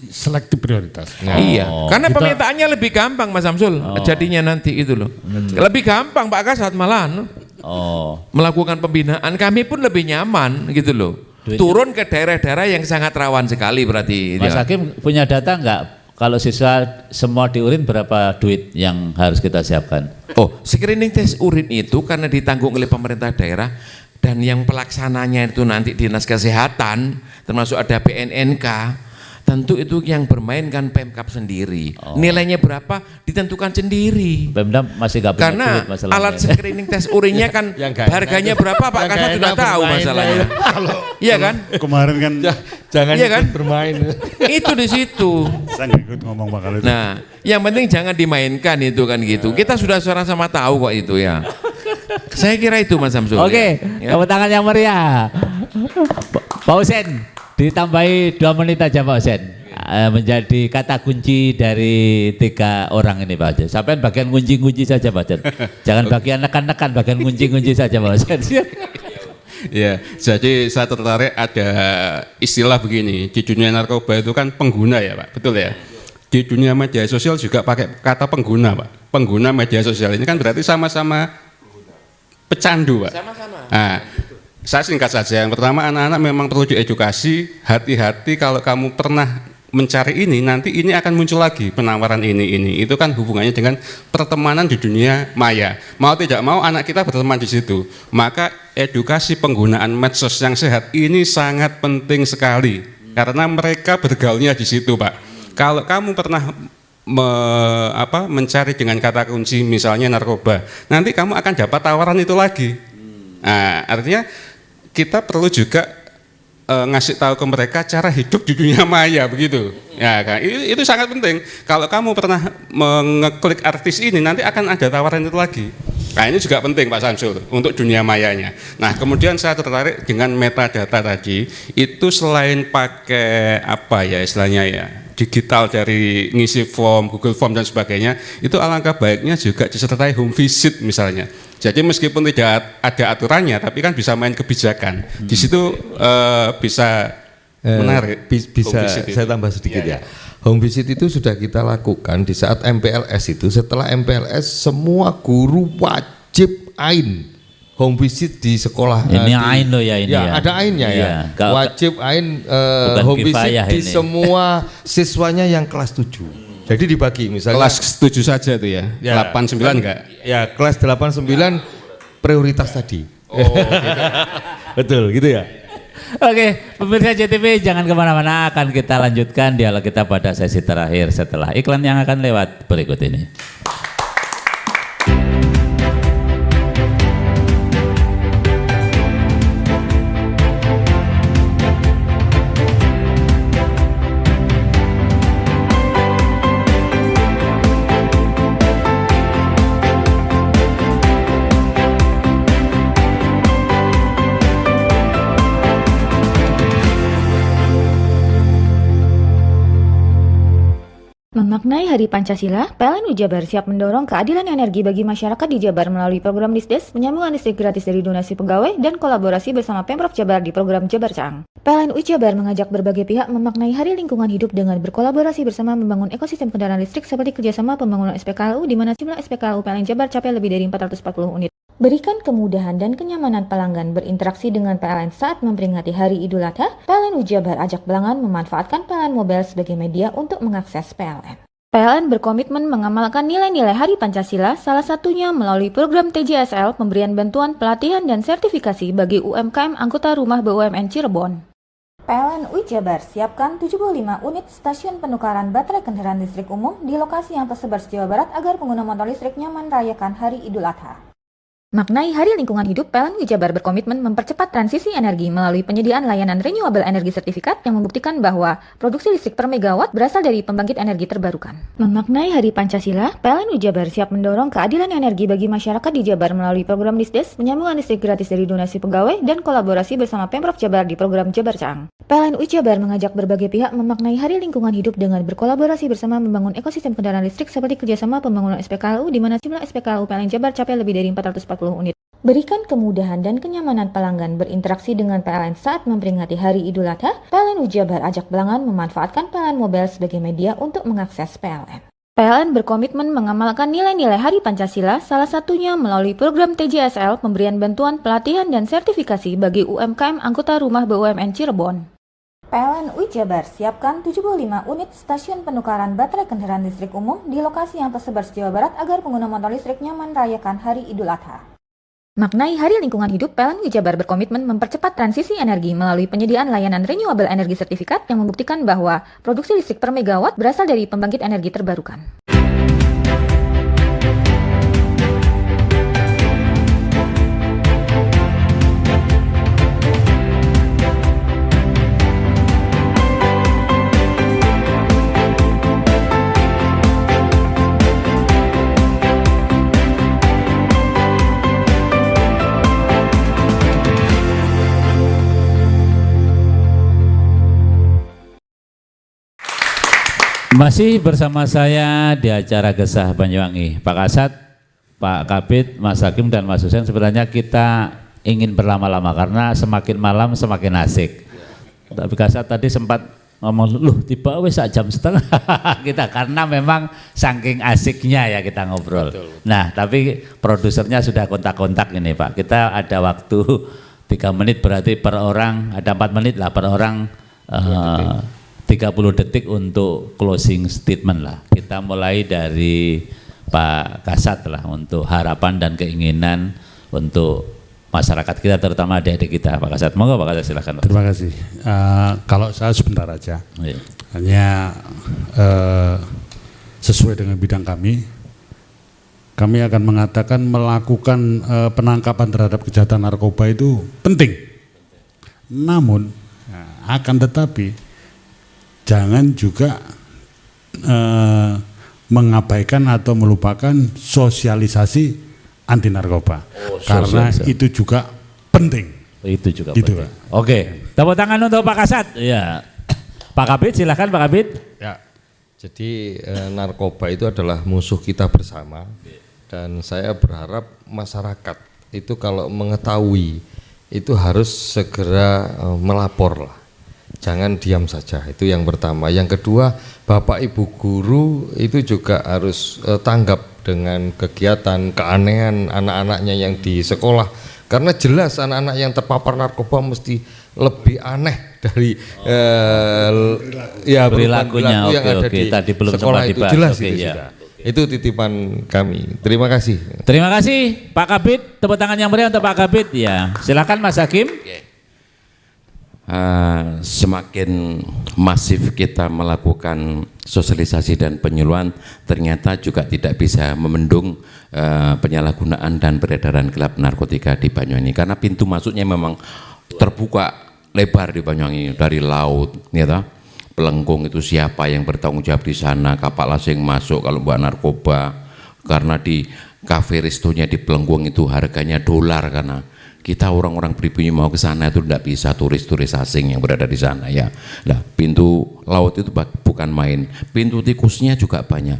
selektif prioritas. Iya, karena Kita- pemintaannya lebih gampang Mas Samsul, jadinya nanti itu loh. Lebih gampang Pak Kasat malahan Oh. melakukan pembinaan, kami pun lebih nyaman gitu loh. Duitnya- Turun ke daerah-daerah yang sangat rawan sekali berarti. Mas ya. Hakim punya data nggak kalau siswa semua diurin berapa duit yang harus kita siapkan? Oh, screening tes urin itu karena ditanggung oleh pemerintah daerah dan yang pelaksananya itu nanti Dinas Kesehatan, termasuk ada BNNK, tentu itu yang bermain kan Pemkab sendiri. Nilainya berapa ditentukan sendiri. Pemda masih nggak punya Karena duit masalahnya. alat screening tes urinnya kan Yang nggak harganya enak. berapa Pak Yang Kasat nggak sudah enak tahu bermain masalahnya. lah Iya kan? Kemarin kan Jangan Iya kan? ikut bermain. Itu di situ. saya nggak ikut ngomong bakal itu. Nah, yang penting jangan dimainkan itu kan gitu. Kita sudah sama-sama tahu kok itu ya. Saya kira itu Mas Samsul. Oke, Ya. tepuk tangan yang meriah. Pak Husen, Ditambahi 2 menit aja Pak Husen. Menjadi kata kunci dari 3 orang ini Pak Husen. Sampai bagian kunci-kunci saja Pak Husen. Jangan bagian nekan-nekan, bagian kunci-kunci saja Pak Husen. Ya, jadi saya tertarik ada istilah begini, di dunia narkoba itu kan pengguna ya Pak, betul ya? Di dunia media sosial juga pakai kata pengguna Pak. Pengguna media sosial ini kan berarti sama-sama pecandu Pak. Sama-sama. Nah, saya singkat saja, yang pertama anak-anak memang perlu diedukasi, hati-hati kalau kamu pernah mencari ini, nanti ini akan muncul lagi penawaran ini. Itu kan hubungannya dengan pertemanan di dunia maya. Mau tidak mau anak kita berteman di situ. Maka edukasi penggunaan medsos yang sehat ini sangat penting sekali. Karena mereka bergaulnya di situ Pak. Kalau kamu pernah mencari dengan kata kunci misalnya narkoba, nanti kamu akan dapat tawaran itu lagi. Nah, artinya kita perlu juga ngasih tahu ke mereka cara hidup di dunia maya begitu. Ya kan, itu sangat penting. Kalau kamu pernah mengeklik artis ini, nanti akan ada tawaran itu lagi. Nah, ini juga penting Pak Samsul untuk dunia mayanya. Nah, kemudian saya tertarik dengan metadata tadi. Itu selain pakai apa ya istilahnya ya, digital dari ngisi form, Google Form dan sebagainya, itu alangkah baiknya juga disertai home visit misalnya. Jadi meskipun tidak ada aturannya, tapi kan bisa main kebijakan. Di situ bisa menarik. Bisa saya tambah sedikit ya. Home visit itu sudah kita lakukan di saat MPLS itu. Setelah MPLS semua guru wajib ain home visit di sekolah. Ini ain loh ya ini ya. Ada ainnya ya. Wajib ain home visit di ini. semua siswanya yang kelas 7. Jadi dibagi misalnya Kelas 7 saja itu ya, 8, 9 enggak? Ya kelas 8, 9 prioritas tadi. Oh, gitu. Betul gitu ya. Oke, pemirsa JTV jangan kemana-mana, akan kita lanjutkan dialog kita pada sesi terakhir setelah iklan yang akan lewat berikut ini. Memaknai Hari Pancasila, PLN Jabar siap mendorong keadilan energi bagi masyarakat di Jabar melalui program Disdes, penyambungan listrik gratis dari donasi pegawai, dan kolaborasi bersama Pemprov Jabar di program Jabar Caang. PLN Jabar mengajak berbagai pihak memaknai Hari Lingkungan Hidup dengan berkolaborasi bersama membangun ekosistem kendaraan listrik seperti kerjasama pembangunan SPKLU di mana jumlah SPKLU PLN Jabar capai lebih dari 440 unit. Berikan kemudahan dan kenyamanan pelanggan berinteraksi dengan PLN saat memperingati Hari Idul Adha, PLN Jabar ajak pelanggan memanfaatkan PLN Mobile sebagai media untuk mengakses PLN. PLN berkomitmen mengamalkan nilai-nilai Hari Pancasila, salah satunya melalui program TJSL, pemberian bantuan pelatihan dan sertifikasi bagi UMKM anggota rumah BUMN Cirebon. PLN Jabar siapkan 75 unit stasiun penukaran baterai kendaraan listrik umum di lokasi yang tersebar se-Jawa Barat agar pengguna motor listrik nyaman merayakan Hari Idul Adha. Maknai Hari Lingkungan Hidup, PLN Jabar berkomitmen mempercepat transisi energi melalui penyediaan layanan renewable energy sertifikat yang membuktikan bahwa produksi listrik per megawatt berasal dari pembangkit energi terbarukan. Memaknai Hari Pancasila, PLN Jabar siap mendorong keadilan energi bagi masyarakat di Jabar melalui program Disdes, penyambungan listrik gratis dari donasi pegawai, dan kolaborasi bersama Pemprov Jabar di program Jabar Caang. PLN Jabar mengajak berbagai pihak memaknai Hari Lingkungan Hidup dengan berkolaborasi bersama membangun ekosistem kendaraan listrik seperti kerjasama pembangunan SPKLU di mana jumlah SPKLU PLN Jabar capai lebih dari 440 unit. Berikan kemudahan dan kenyamanan pelanggan berinteraksi dengan PLN saat memperingati Hari Idul Adha, PLN Jabar ajak pelanggan memanfaatkan PLN Mobile sebagai media untuk mengakses PLN. PLN berkomitmen mengamalkan nilai-nilai Hari Pancasila, salah satunya melalui program TJSL, pemberian bantuan pelatihan dan sertifikasi bagi UMKM anggota rumah BUMN Cirebon. PLN Jabar siapkan 75 unit stasiun penukaran baterai kendaraan listrik umum di lokasi yang tersebar se-Jawa Barat agar pengguna motor listrik nyaman merayakan Hari Idul Adha. Maknai Hari Lingkungan Hidup, PLN Jabar berkomitmen mempercepat transisi energi melalui penyediaan layanan renewable energy sertifikat yang membuktikan bahwa produksi listrik per megawatt berasal dari pembangkit energi terbarukan. Masih bersama saya di acara Gesah Banyuwangi, Pak Kasat, Pak Kabid, Mas Hakim dan Mas Husein. Sebenarnya kita ingin berlama-lama karena semakin malam semakin asik. Tapi Kasat tadi sempat ngomong, loh tiba wes jam setengah kita, karena memang saking asiknya ya kita ngobrol. Betul. Nah tapi produsernya sudah kontak-kontak ini Pak, kita ada waktu 3 menit, berarti per orang ada 4 menit lah per orang, 30 detik untuk closing statement lah. Kita mulai dari Pak Kasat lah untuk harapan dan keinginan untuk masyarakat kita, terutama adik-adik kita. Pak Kasat, monggo Pak Kasat, silakan. Terima kasih. Kalau saya sebentar aja, hanya sesuai dengan bidang kami akan mengatakan melakukan penangkapan terhadap kejahatan narkoba itu penting. Namun akan tetapi jangan juga mengabaikan atau melupakan sosialisasi anti narkoba, karena itu juga penting. Itu juga gitu, penting. Oke, tepuk tangan untuk Pak Kasat. Ya, Pak Kabid, silakan Pak Kabid. Ya, jadi narkoba itu adalah musuh kita bersama, dan saya berharap masyarakat itu kalau mengetahui itu harus segera melapor lah. Jangan diam saja, itu yang pertama. Yang kedua, Bapak Ibu guru itu juga harus tanggap dengan kegiatan keanehan anak-anaknya yang di sekolah, karena jelas anak-anak yang terpapar narkoba mesti lebih aneh dari perilakunya. Yang ada di tadi belum sekolah itu dibahas. jelas. Ya. Itu titipan kami. Terima kasih. Terima kasih Pak Kabid, tepuk tangan yang meriah untuk Pak Kabid. Ya, silakan Mas Hakim. Semakin masif kita melakukan sosialisasi dan penyuluhan, ternyata juga tidak bisa membendung penyalahgunaan dan peredaran gelap narkotika di Banyuwangi, karena pintu masuknya memang terbuka lebar di Banyuwangi, dari laut, ya, Pelengkung itu siapa yang bertanggung jawab di sana, kapal asing masuk kalau buat narkoba, karena di kafe restonya di Pelengkung itu harganya $, karena kita orang-orang pribumi mau ke sana itu tidak bisa, turis-turis asing yang berada di sana ya. Nah, pintu laut itu bukan main, pintu tikusnya juga banyak,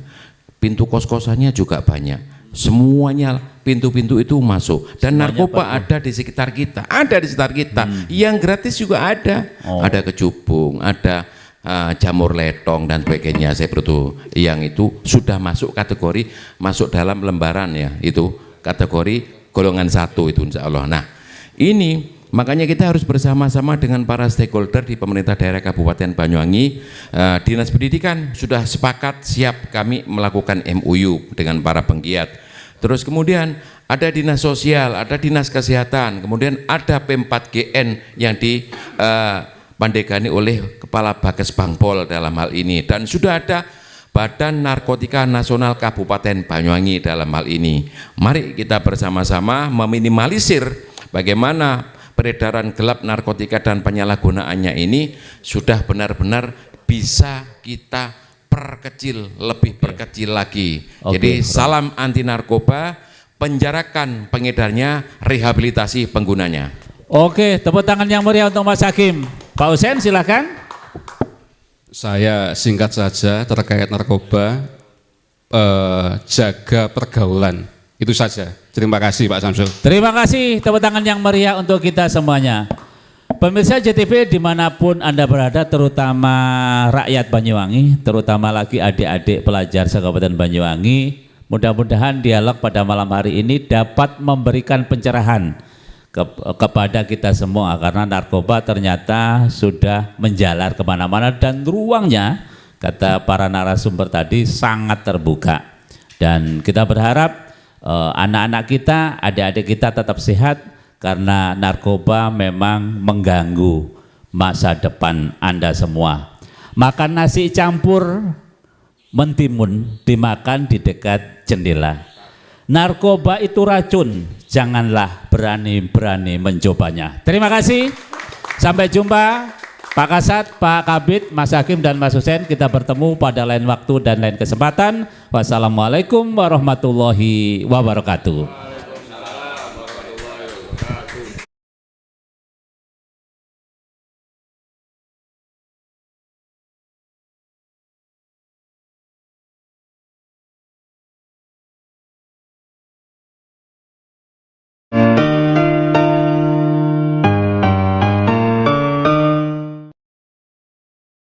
pintu kos-kosannya juga banyak, semuanya pintu-pintu itu masuk. Dan semuanya narkoba ada di sekitar kita, yang gratis juga ada, ada kecubung, ada jamur letong dan sebagainya. Saya beritahu, yang itu sudah masuk kategori, masuk dalam lembaran ya, itu kategori golongan 1 itu insya Allah. Nah ini makanya kita harus bersama-sama dengan para stakeholder di pemerintah daerah Kabupaten Banyuwangi. Dinas Pendidikan sudah sepakat siap kami melakukan MOU dengan para penggiat. Terus kemudian ada Dinas Sosial, ada Dinas Kesehatan, kemudian ada P4GN yang dipandegani oleh Kepala Bages Bangpol dalam hal ini, dan sudah ada Badan Narkotika Nasional Kabupaten Banyuwangi dalam hal ini. Mari kita bersama-sama meminimalisir bagaimana peredaran gelap narkotika dan penyalahgunaannya ini sudah benar-benar bisa kita perkecil, lebih perkecil lagi. Jadi salam anti narkoba, penjarakan pengedarnya, rehabilitasi penggunanya. Oke, tepuk tangan yang meriah untuk Mas Hakim. Pak Husein silakan. Saya singkat saja terkait narkoba, jaga pergaulan, itu saja. Terima kasih Pak Samsul. Terima kasih, tepuk tangan yang meriah untuk kita semuanya. Pemirsa JTV dimanapun Anda berada, terutama rakyat Banyuwangi, terutama lagi adik-adik pelajar se-Kabupaten Banyuwangi, mudah-mudahan dialog pada malam hari ini dapat memberikan pencerahan kepada kita semua, karena narkoba ternyata sudah menjalar kemana-mana dan ruangnya, kata para narasumber tadi, sangat terbuka. Dan kita berharap anak-anak kita, adik-adik kita tetap sehat, karena narkoba memang mengganggu masa depan Anda semua. Makan nasi campur mentimun dimakan di dekat jendela. Narkoba itu racun, janganlah berani-berani mencobanya. Terima kasih, sampai jumpa Pak Kasat, Pak Kabid, Mas Hakim dan Mas Husein. Kita bertemu pada lain waktu dan lain kesempatan. Wassalamualaikum warahmatullahi wabarakatuh.